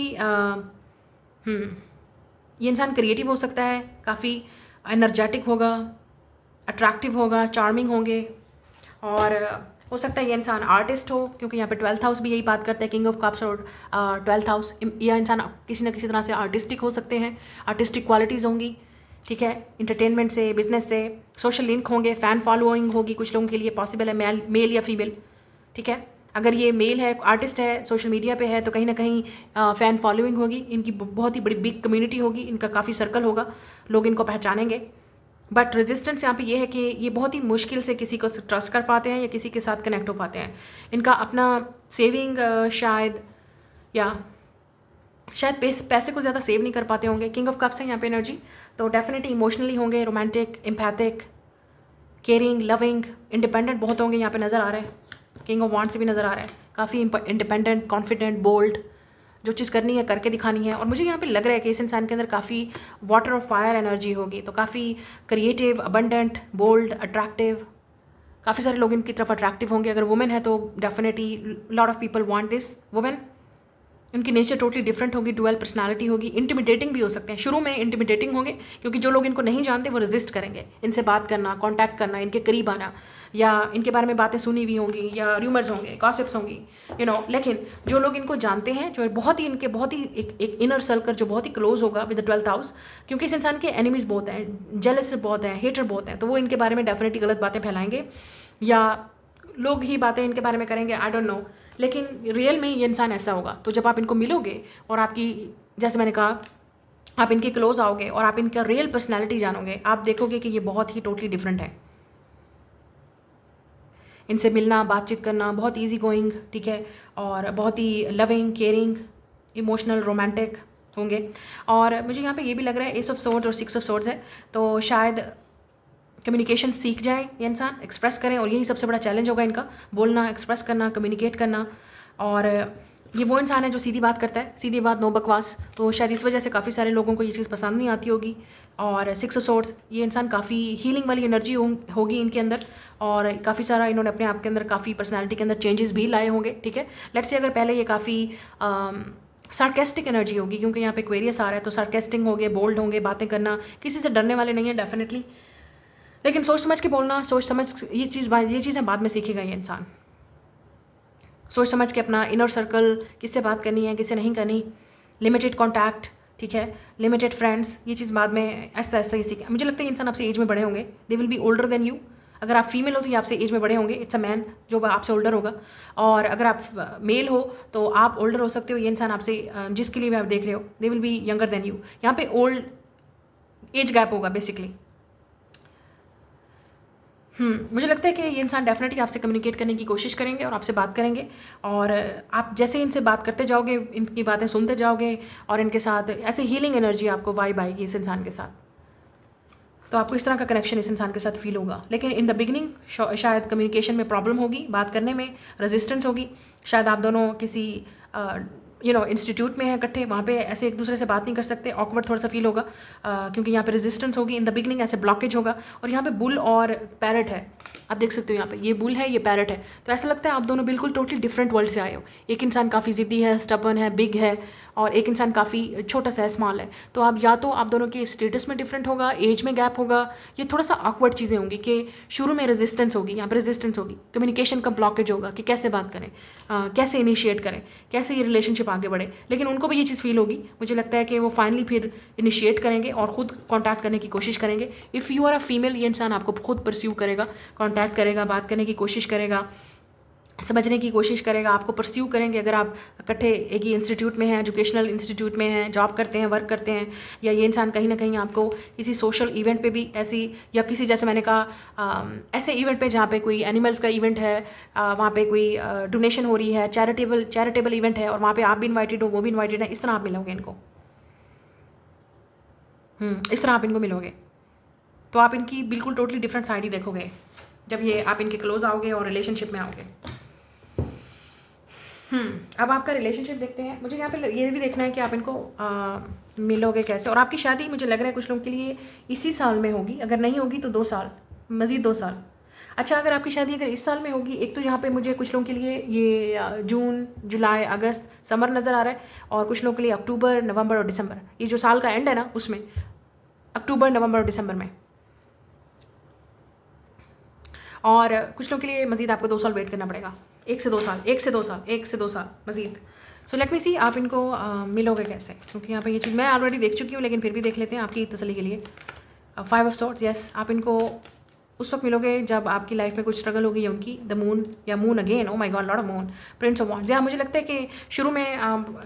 ये इंसान क्रिएटिव हो सकता है, काफ़ी एनर्जेटिक होगा, अट्रैक्टिव होगा, चार्मिंग होंगे, और हो सकता है ये इंसान आर्टिस्ट हो, क्योंकि यहाँ पे 12th हाउस भी यही बात करता है, किंग ऑफ कप्स और 12th हाउस। यह इंसान किसी न किसी तरह से आर्टिस्टिक हो सकते हैं, आर्टिस्टिक क्वालिटीज़ होंगी, ठीक है। इंटरटेनमेंट से, बिजनेस से, सोशल लिंक होंगे, फ़ैन फॉलोइंग होगी कुछ लोगों के लिए, पॉसिबल है मेल या फीमेल, ठीक है। अगर ये मेल है, आर्टिस्ट है, सोशल मीडिया पे है, तो कहीं ना कहीं फ़ैन फॉलोइंग होगी, इनकी बहुत ही बड़ी बिग कम्युनिटी होगी, इनका काफ़ी सर्कल होगा, लोग इनको पहचानेंगे। बट रेजिस्टेंस यहाँ पे ये है कि ये बहुत ही मुश्किल से किसी को ट्रस्ट कर पाते हैं या किसी के साथ कनेक्ट हो पाते हैं। इनका अपना सेविंग शायद पैसे को ज़्यादा सेव नहीं कर पाते होंगे। किंग ऑफ कप्स है यहाँ पे एनर्जी, तो डेफिनेटली इमोशनली होंगे, romantic, empathic, caring, loving, independent बहुत होंगे, यहाँ पे नज़र आ रहा है। किंग ऑफ वांड्स से भी नज़र आ रहा है, काफ़ी इंडिपेंडेंट, कॉन्फिडेंट, बोल्ड, जो चीज़ करनी है करके दिखानी है। और मुझे यहाँ पे लग रहा है कि इस इंसान के अंदर काफ़ी वाटर और फायर एनर्जी होगी, तो काफ़ी क्रिएटिव, अबंडेंट, बोल्ड, अट्रैक्टिव, काफ़ी सारे लोग इनकी तरफ अट्रैक्टिव होंगे। अगर वुमेन है तो definitely lot of people want this women. इनकी नेचर टोटली डिफरेंट होगी, डुअल पर्सनालिटी होगी, इंटिमिडेटिंग भी हो सकते हैं, शुरू में इंटिमिडेटिंग होंगे, क्योंकि जो लोग इनको नहीं जानते वो रेजिस्ट करेंगे इनसे बात करना, कांटेक्ट करना, इनके करीब आना, या इनके बारे में बातें सुनी हुई होंगी, या र्यूमर्स होंगे, गॉसिप्स होंगी, लेकिन जो लोग इनको जानते हैं, जो बहुत ही एक इनर सर्कल जो बहुत ही क्लोज होगा विद द 12th हाउस, क्योंकि इस इंसान के एनिमीज बहुत हैं, जेलस बहुत हैं, हेटर बहुत हैं, तो वो इनके बारे में डेफिनेटली गलत बातें फैलाएंगे, या लोग ही बातें इनके बारे में करेंगे, आई डोंट नो, लेकिन रियल में ये इंसान ऐसा होगा। तो जब आप इनको मिलोगे और आपकी, जैसे मैंने कहा, आप इनके क्लोज आओगे और आप इनका रियल पर्सनैलिटी जानोगे, आप देखोगे कि ये बहुत ही टोटली डिफरेंट है। इनसे मिलना, बातचीत करना बहुत ईजी गोइंग, ठीक है, और बहुत ही लविंग, केयरिंग, इमोशनल, रोमांटिक होंगे। और मुझे यहाँ पे ये भी लग रहा है एस ऑफ सोर्ड्स और 6 ऑफ सोर्ड्स है, तो शायद कम्युनिकेशन सीख जाए ये इंसान, एक्सप्रेस करें, और यही सबसे बड़ा चैलेंज होगा इनका, बोलना, एक्सप्रेस करना, कम्युनिकेट करना। और ये वो इंसान है जो सीधी बात करता है, सीधी बात, नो बकवास, तो शायद इस वजह से काफ़ी सारे लोगों को ये चीज़ पसंद नहीं आती होगी। और 6 ऑफ सोर्ड्स, ये इंसान काफ़ी हीलिंग वाली एनर्जी होगी इनके अंदर, और काफ़ी सारा इन्होंने अपने आप के अंदर काफ़ी पर्सनैलिटी के अंदर चेंजेस भी लाए होंगे, ठीक है। लेट्स से अगर पहले ये काफ़ी सार्केस्टिक एनर्जी होगी, क्योंकि यहाँ पे एक्वेरियस आ रहा है, तो सार्केस्टिक होंगे, बोल्ड होंगे, बातें करना, किसी से डरने वाले नहीं हैं डेफिनेटली, लेकिन सोच समझ के बोलना, सोच समझ ये चीज़ें बाद में सीखेगा ये इंसान। सोच समझ के अपना इनर सर्कल, किससे बात करनी है, किससे नहीं करनी, लिमिटेड कॉन्टैक्ट, ठीक है, लिमिटेड फ्रेंड्स, ये चीज़ बाद में ऐसा ऐसा ही सीखे। मुझे लगता है ये इंसान आपसे एज में बड़े होंगे, दे will be older than you. अगर आप फीमेल हो तो ये आपसे एज में बड़े होंगे, इट्स अ मैन जो आपसे ओल्डर होगा, और अगर आप मेल हो तो आप ओल्डर हो सकते हो, ये इंसान आपसे, जिसके लिए भी आप देख रहे हो, दे will B younger than you. यहाँ पे ओल्ड एज गैप होगा बेसिकली। मुझे लगता है कि ये इंसान डेफिनेटली आपसे कम्युनिकेट करने की कोशिश करेंगे और आपसे बात करेंगे, और आप जैसे इनसे बात करते जाओगे, इनकी बातें सुनते जाओगे, और इनके साथ ऐसे हीलिंग एनर्जी आपको वाइब आएगी इस इंसान के साथ, तो आपको इस तरह का कनेक्शन इस इंसान के साथ फील होगा। लेकिन इन द बिगिनिंग शायद कम्युनिकेशन में प्रॉब्लम होगी, बात करने में रेजिस्टेंस होगी, शायद आप दोनों किसी इंस्टीट्यूट में है इकट्ठे, वहाँ पे ऐसे एक दूसरे से बात नहीं कर सकते, ऑकवर्ड थोड़ा सा फील होगा, क्योंकि यहाँ पे रेजिस्टेंस होगी इन द बिगनिंग, ऐसे ब्लॉकेज होगा। और यहाँ पे बुल और पैरट है, आप देख सकते हो यहाँ पे ये बुल है, ये पैरट है। तो ऐसा लगता है आप दोनों बिल्कुल टोटली डिफरेंट वर्ल्ड से आए हो। एक इंसान काफ़ी ज़िद्दी है, स्टबर्न है, बिग है, और एक इंसान काफ़ी छोटा सा है, स्मॉल है। तो आप या तो आप दोनों के स्टेटस में डिफरेंट होगा, एज में गैप होगा, ये थोड़ा सा ऑकवर्ड चीज़ें होंगी कि शुरू में रेजिस्टेंस होगी, यहाँ पर रेजिस्टेंस होगी, कम्युनिकेशन का ब्लॉकेज होगा कि कैसे बात करें, कैसे इनिशिएट करें, कैसे ये रिलेशनशिप आगे बढ़े। लेकिन उनको भी ये चीज़ फील होगी, मुझे लगता है कि वो फाइनली फिर इनिशिएट करेंगे और ख़ुद कॉन्टैक्ट करने की कोशिश करेंगे। If you are a female, ये इंसान आपको खुद परस्यू करेगा, कॉन्टैक्ट करेगा, बात करने की कोशिश करेगा, समझने की कोशिश करेगा, आपको परस्यू करेंगे। अगर आप इकट्ठे एक ही इंस्टीट्यूट में हैं, एजुकेशनल इंस्टीट्यूट में हैं, जॉब करते हैं, वर्क करते हैं, या ये इंसान कहीं ना कहीं आपको किसी सोशल इवेंट पे भी ऐसी, या किसी जैसे मैंने कहा ऐसे इवेंट पे जहाँ पे कोई एनिमल्स का इवेंट है, वहाँ पे कोई डोनेशन हो रही है, चैरिटेबल इवेंट है, और वहाँ पे आप भी इन्वाइटेड हो, वो भी इन्वाइटेड है, इस तरह आप मिलोगे इनको। इस तरह आप इनको मिलोगे, तो आप इनकी बिल्कुल टोटली डिफरेंट साइड ही देखोगे जब ये आप इनके क्लोज आओगे और रिलेशनशिप में आओगे। अब आपका रिलेशनशिप देखते हैं। मुझे यहाँ पे ये भी देखना है कि आप इनको मिलोगे कैसे। और आपकी शादी मुझे लग रहा है कुछ लोगों के लिए इसी साल में होगी, अगर नहीं होगी तो 2 साल, मज़ीद 2 साल। अच्छा, अगर आपकी शादी अगर इस साल में होगी, एक तो यहाँ पे मुझे कुछ लोगों के लिए ये जून, जुलाई, अगस्त, समर नज़र आ रहा है, और कुछ लोगों के लिए अक्टूबर, नवंबर और दिसंबर, ये जो साल का एंड है ना, उसमें अक्टूबर, नवंबर और दिसंबर में। और कुछ लोगों के लिए मज़ीद आपको 2 साल वेट करना पड़ेगा, 1 से 2 साल, 1 से 2 साल, 1 से 2 साल मज़ीद। सो लेट मी सी आप इनको मिलोगे कैसे, क्योंकि यहाँ पे ये चीज़ मैं ऑलरेडी देख चुकी हूँ, लेकिन फिर भी देख लेते हैं आपकी तसल्ली के लिए। 5 ऑफ सॉर्ड्स, यस, आप इनको उस वक्त मिलोगे जब आपकी लाइफ में कुछ स्ट्रगल होगी या उनकी। द मून या moon again, oh my God, lot of moon, Prince of wands. या मुझे लगता है कि शुरू में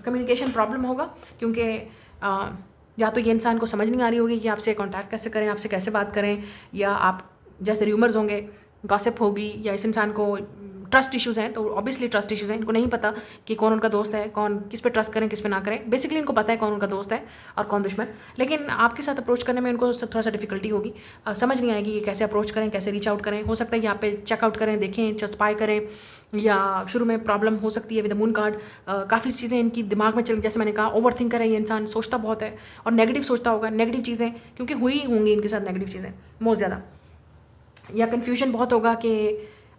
कम्युनिकेशन प्रॉब्लम होगा, क्योंकि या तो ये इंसान को समझ नहीं आ रही होगी कि आपसे कॉन्टैक्ट कैसे करें, आपसे कैसे बात करें, या आप जैसे र्यूमर्स होंगे, गॉसिप होगी, या इस इंसान को ट्रस्ट इश्यूज़ हैं, तो ऑब्वियसली ट्रस्ट इश्यूज़ हैं, इनको नहीं पता कि कौन उनका दोस्त है, कौन किस पे ट्रस्ट करें, किस पे ना करें। बेसिकली इनको पता है कौन उनका दोस्त है और कौन दुश्मन, लेकिन आपके साथ अप्रोच करने में उनको थोड़ा सा डिफिकल्टी होगी, समझ नहीं आएगी कि कैसे अप्रोच करें, कैसे रीच आउट करें। हो सकता है कि आप पे चेकआउट करें, देखें, स्पाई करें, या शुरू में प्रॉब्लम हो सकती है विद द मून कार्ड। काफ़ी चीज़ें इनकी दिमाग में चल, जैसे मैंने कहा, ओवर थिंकर है ये इंसान, सोचता बहुत है और नेगेटिव सोचता होगा, नेगेटिव चीज़ें, क्योंकि हुई होंगी इनके साथ नेगेटिव चीज़ें बहुत ज़्यादा। या कन्फ्यूजन बहुत होगा कि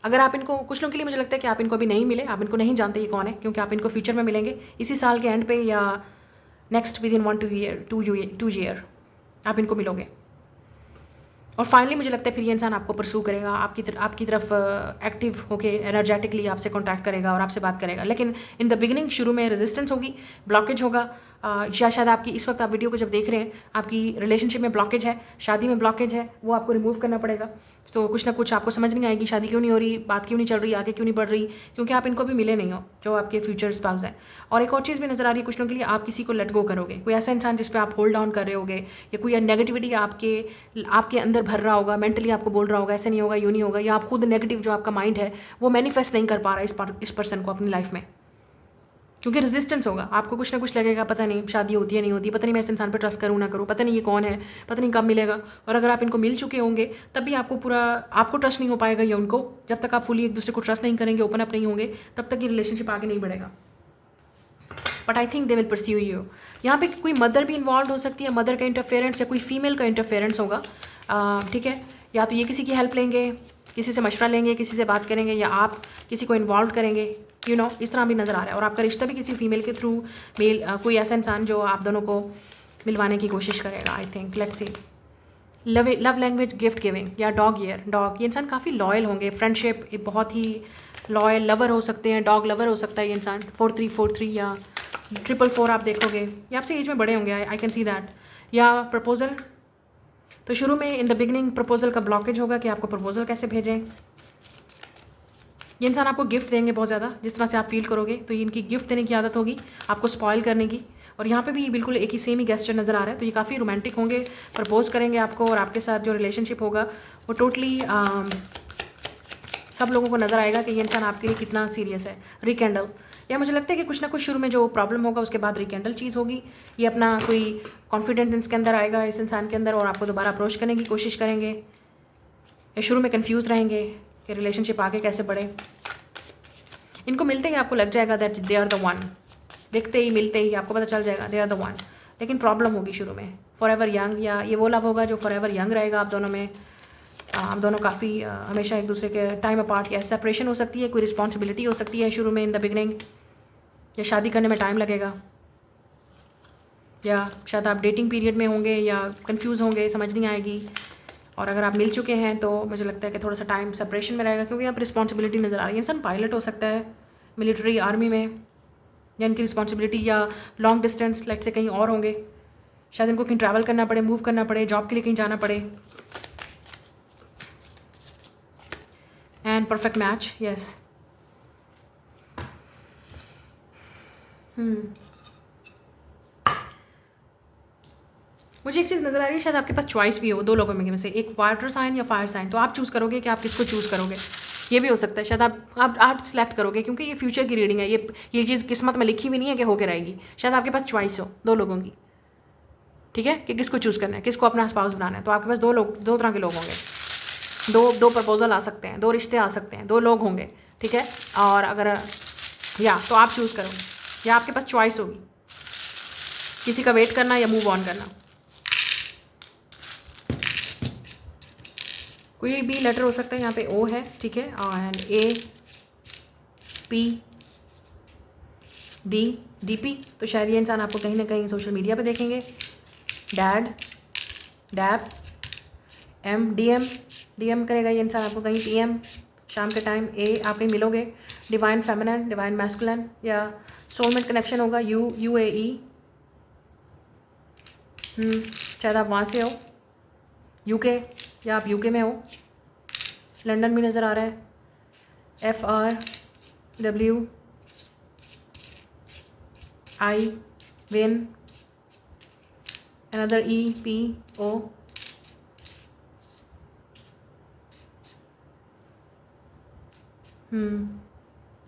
अगर आप इनको, कुछ लोगों के लिए मुझे लगता है कि आप इनको अभी नहीं मिले, आप इनको नहीं जानते ये कौन है, क्योंकि आप इनको फ्यूचर में मिलेंगे इसी साल के एंड पे, या नेक्स्ट विद इन 1-2 ईयर आप इनको मिलोगे। और फाइनली मुझे लगता है फिर ये इंसान आपको परसू करेगा, आपकी तरफ एक्टिव होके एनर्जेटिकली आपसे कांटेक्ट करेगा और आपसे बात करेगा। लेकिन इन द बिगिनिंग, शुरू में रेजिस्टेंस होगी, ब्लॉकेज होगा, या शायद आपकी इस वक्त आप वीडियो को जब देख रहे हैं, आपकी रिलेशनशिप में ब्लॉकेज है, शादी में ब्लॉकेज है, वो आपको रिमूव करना पड़ेगा। तो कुछ ना कुछ आपको समझ नहीं आएगी, शादी क्यों नहीं हो रही, बात क्यों नहीं चल रही, आगे क्यों नहीं बढ़ रही, क्योंकि आप इनको भी मिले नहीं हो जो आपके फ्यूचर स्पाउस हैं। और एक और चीज़ भी नज़र आ रही है कुछ लोगों के लिए, आप किसी को लेट गो करोगे, कोई ऐसा इंसान जिस पे आप होल्ड ऑन कर रहे होगे, या कोई नेगेटिविटी आपके अंदर भर रहा होगा, मेंटली आपको बोल रहा होगा ऐसे नहीं होगा, यूँ नहीं होगा, या आप खुद नेगेटिव जो आपका माइंड है वो मैनिफेस्ट नहीं कर पा रहा इस पर्सन को अपनी लाइफ में, क्योंकि रेजिस्टेंस होगा। आपको कुछ ना कुछ लगेगा, पता नहीं शादी होती है नहीं होती, पता नहीं मैं इस इंसान पर ट्रस्ट करूँ ना करूँ, पता नहीं ये कौन है, पता नहीं कब मिलेगा। और अगर आप इनको मिल चुके होंगे तब भी आपको ट्रस्ट नहीं हो पाएगा, या उनको, जब तक आप फुली एक दूसरे को ट्रस्ट नहीं करेंगे, ओपन अप नहीं होंगे, तब तक ये रिलेशनशिप आगे नहीं बढ़ेगा। But I think they will pursue you. यहाँ पे कोई मदर भी इन्वॉल्व हो सकती है, मदर का इंटरफेरेंस या कोई फीमेल का इंटरफेरेंस होगा, ठीक है। या तो ये किसी की हेल्प लेंगे, किसी से मशवरा लेंगे, किसी से बात करेंगे, या आप किसी को इन्वॉल्व करेंगे, इस तरह भी नज़र आ रहा है। और आपका रिश्ता भी किसी फीमेल के थ्रू, कोई ऐसा इंसान जो आप दोनों को मिलवाने की कोशिश करेगा। I think, let's see. Love language gift giving या डॉग ईयर। डॉग, ये इंसान काफ़ी लॉयल होंगे, फ्रेंडशिप, बहुत ही लॉयल लवर हो सकते हैं, डॉग लवर हो सकता है ये इंसान। 4343 या 444 आप देखोगे, ये आपसे एज में बड़े होंगे, आई कैन सी दैट। या प्रपोजल, तो शुरू में इन द बिगनिंग प्रपोजल का ब्लॉकेज होगा कि आपको प्रपोजल कैसे भेजें। ये इंसान आपको गिफ्ट देंगे बहुत ज़्यादा, जिस तरह से आप फील करोगे, तो ये इनकी गिफ्ट देने की आदत होगी, आपको स्पॉइल करने की। और यहाँ पे भी बिल्कुल एक ही सेम ही गेस्चर नज़र आ रहा है, तो ये काफ़ी रोमांटिक होंगे, प्रपोज करेंगे आपको, और आपके साथ जो रिलेशनशिप होगा वो टोटली सब लोगों को नज़र आएगा कि ये इंसान आपके लिए कितना सीरियस है। रिकैंडल, या मुझे लगता है कि कुछ ना कुछ शुरू में जो प्रॉब्लम होगा उसके बाद रिकैंडल चीज़ होगी। ये अपना कोई कॉन्फिडेंस इसके अंदर आएगा, इस इंसान के अंदर, और आपको दोबारा अप्रोच करने की कोशिश करेंगे। या शुरू में कंफ्यूज रहेंगे कि रिलेशनशिप आगे कैसे बढ़े। इनको मिलते ही आपको लग जाएगा that they are the one, दिखते ही मिलते ही आपको पता चल जाएगा दे आर द वन, लेकिन प्रॉब्लम होगी शुरू में। फॉर एवर यंग, या ये वो लव होगा जो फॉर एवर यंग रहेगा आप दोनों में। आप दोनों काफ़ी हमेशा एक दूसरे के टाइम अपार्ट, या सेपरेशन हो सकती है, कोई रिस्पॉन्सिबिलिटी हो सकती है शुरू में इन द बिगनिंग, या शादी करने में टाइम लगेगा, या शायद आप डेटिंग पीरियड में होंगे या कंफ्यूज होंगे, समझ नहीं आएगी। और अगर आप मिल चुके हैं तो मुझे लगता है कि थोड़ा सा टाइम सेपरेशन में रहेगा, क्योंकि यहाँ पर रिस्पॉन्सिबिलिटी नज़र आ रही है। सन पायलट हो सकता है मिलिट्री आर्मी में, या इनकी रिस्पॉन्सिबिलिटी या लॉन्ग डिस्टेंस लेट से कहीं और होंगे, शायद इनको कहीं ट्रैवल करना पड़े, मूव करना पड़े, जॉब के लिए कहीं जाना पड़े। And perfect match, yes. मुझे एक चीज़ नज़र आ रही है, शायद आपके पास चॉइस भी हो दो लोगों में से, एक वाटर साइन या फायर साइन, तो आप चूज़ करोगे कि आप किसको चूज़ करोगे। ये भी हो सकता है, शायद आप सेलेक्ट करोगे, क्योंकि ये फ्यूचर की रीडिंग है, ये चीज़ किस्मत में लिखी हुई नहीं है कि होकर रहेगी। शायद आपके पास चॉइस हो दो लोगों की, ठीक है, कि किसको चूज़ करना है, किसको अपना स्पाउस बनाना है। तो आपके पास दो तरह के लोग होंगे, दो प्रपोजल आ सकते हैं, दो रिश्ते आ सकते हैं, दो लोग होंगे, ठीक है। और अगर या तो आप चूज़ करोगे, या आपके पास चॉइस होगी किसी का वेट करना या मूव ऑन करना। कोई भी लेटर हो सकता है, यहाँ पे ओ है, ठीक है, and A P D P. तो शायद ये इंसान आपको कहीं ना कहीं सोशल मीडिया पे देखेंगे। डैड, डैप, एम डी एम करेगा ये इंसान आपको कहीं, PM शाम के टाइम। ए आप कहीं मिलोगे, डिवाइन फेमिनिन, डिवाइन मैस्कुलिन, या सोलमेट कनेक्शन होगा। UAE, शायद आप वहाँ से हो, UK, या आप UK में हो। लंदन भी नज़र आ रहा है, FRWI when, another EPO।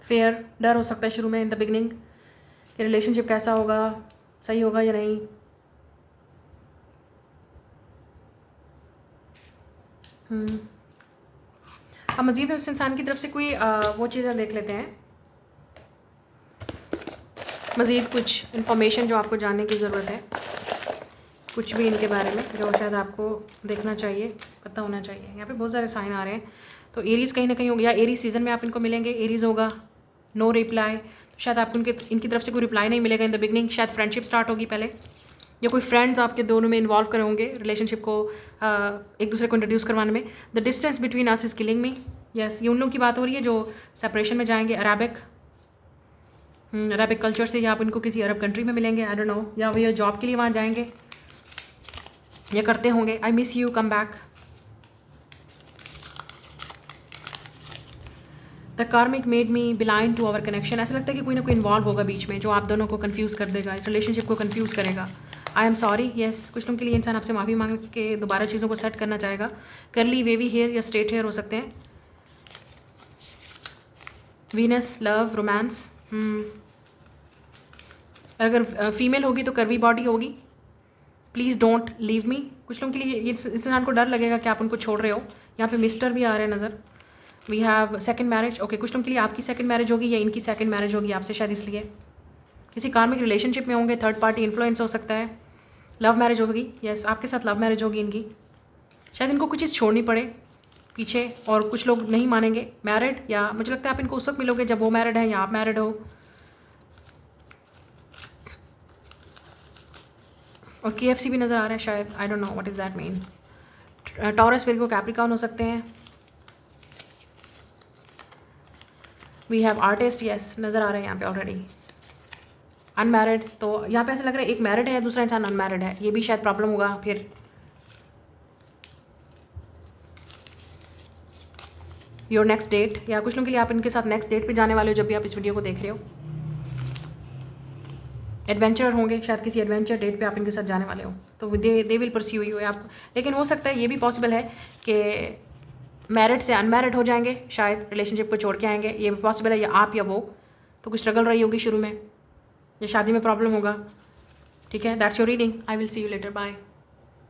Fair, डर हो सकता है शुरू में इन द बिगनिंग कि रिलेशनशिप कैसा होगा, सही होगा या नहीं। अब मज़ीद उस इंसान की तरफ से कोई वो चीज़ें देख लेते हैं, मज़ीद कुछ इन्फॉर्मेशन जो आपको जानने की ज़रूरत है, कुछ भी इनके बारे में जो शायद आपको देखना चाहिए, पता होना चाहिए। यहाँ पे बहुत सारे साइन आ रहे हैं, तो एरीज़ कहीं ना कहीं होगा, या एरीज़ सीज़न में आप इनको मिलेंगे। एरीज़ होगा नो रिप्लाई, तो शायद आपको इनकी तरफ से कोई रिप्लाई नहीं मिलेगा इन द बिगनिंग। शायद फ्रेंडशिप स्टार्ट होगी पहले, या कोई फ्रेंड्स आपके दोनों में इन्वॉल्व करे होंगे रिलेशनशिप को एक दूसरे को इंट्रोड्यूस करवाने में। The distance between us is killing me, yes, ये उन लोगों की बात हो रही है जो सेपरेशन में जाएंगे। अरबिक कल्चर से, या आप इनको किसी अरब कंट्री में मिलेंगे, आई डोंट नो, या वो जॉब के लिए वहाँ जाएंगे या करते होंगे। I miss you, come back. The karmic made me beeline to our connection, ऐसा लगता है कि कोई ना कोई इन्वॉल्व होगा बीच में जो आप दोनों को कंफ्यूज कर देगा, इस रिलेशनशिप को कंफ्यूज करेगा। आई एम सॉरी, यस, कुछ लोगों के लिए इंसान आपसे माफ़ी मांग के दोबारा चीज़ों को सेट करना चाहेगा। करली वेवी हेयर या स्ट्रेट हेयर हो सकते हैं। वीनस, लव, रोमांस, अगर फीमेल होगी तो कर्वी बॉडी होगी। प्लीज़ डोंट लीव मी, कुछ लोगों के लिए इस इंसान को डर लगेगा कि आप उनको छोड़ रहे हो। यहाँ पे मिस्टर भी आ रहे हैं नज़र। We have second marriage, okay, कुछ लोगों के लिए आपकी सेकंड मैरिज होगी या इनकी सेकंड मैरिज होगी आपसे, शायद इसलिए किसी कार्मिक रिलेशनशिप में होंगे। थर्ड पार्टी इन्फ्लुएंस हो सकता है। लव मैरिज होगी, यस, आपके साथ लव मैरिज होगी इनकी। शायद इनको कुछ चीज़ छोड़नी पड़े पीछे, और कुछ लोग नहीं मानेंगे। मैरिड, या मुझे लगता है आप इनको उस वक्त मिलोगे जब वो मैरिड है या आप मैरिड हो। और KFC भी नज़र आ रहा है शायद, I don't know what is that mean. Taurus, Virgo, Capricorn हो सकते हैं। वी हैव आर्टिस्ट, यस, नज़र आ रहे हैं यहाँ पे ऑलरेडी। अनमैरिड, तो यहाँ पे ऐसा लग रहा है एक मैरिड है, दूसरा इंसान अनमैरिड है, ये भी शायद प्रॉब्लम होगा फिर। योर नेक्स्ट डेट, या कुछ लोगों के लिए आप इनके साथ नेक्स्ट डेट पे जाने वाले हो जब भी आप इस वीडियो को देख रहे हो। एडवेंचर होंगे, शायद किसी एडवेंचर डेट पे आप इनके साथ जाने वाले हो, तो दे विल परस्यू यू आप। लेकिन हो सकता है ये भी पॉसिबल है कि मैरिड से अनमैरिड हो जाएंगे, शायद रिलेशनशिप को छोड़ के आएंगे, ये भी पॉसिबल है, या आप या वो। तो कुछ स्ट्रगल रही होगी शुरू में, या शादी में प्रॉब्लम होगा, ठीक है। That's your reading, I will see you later, bye.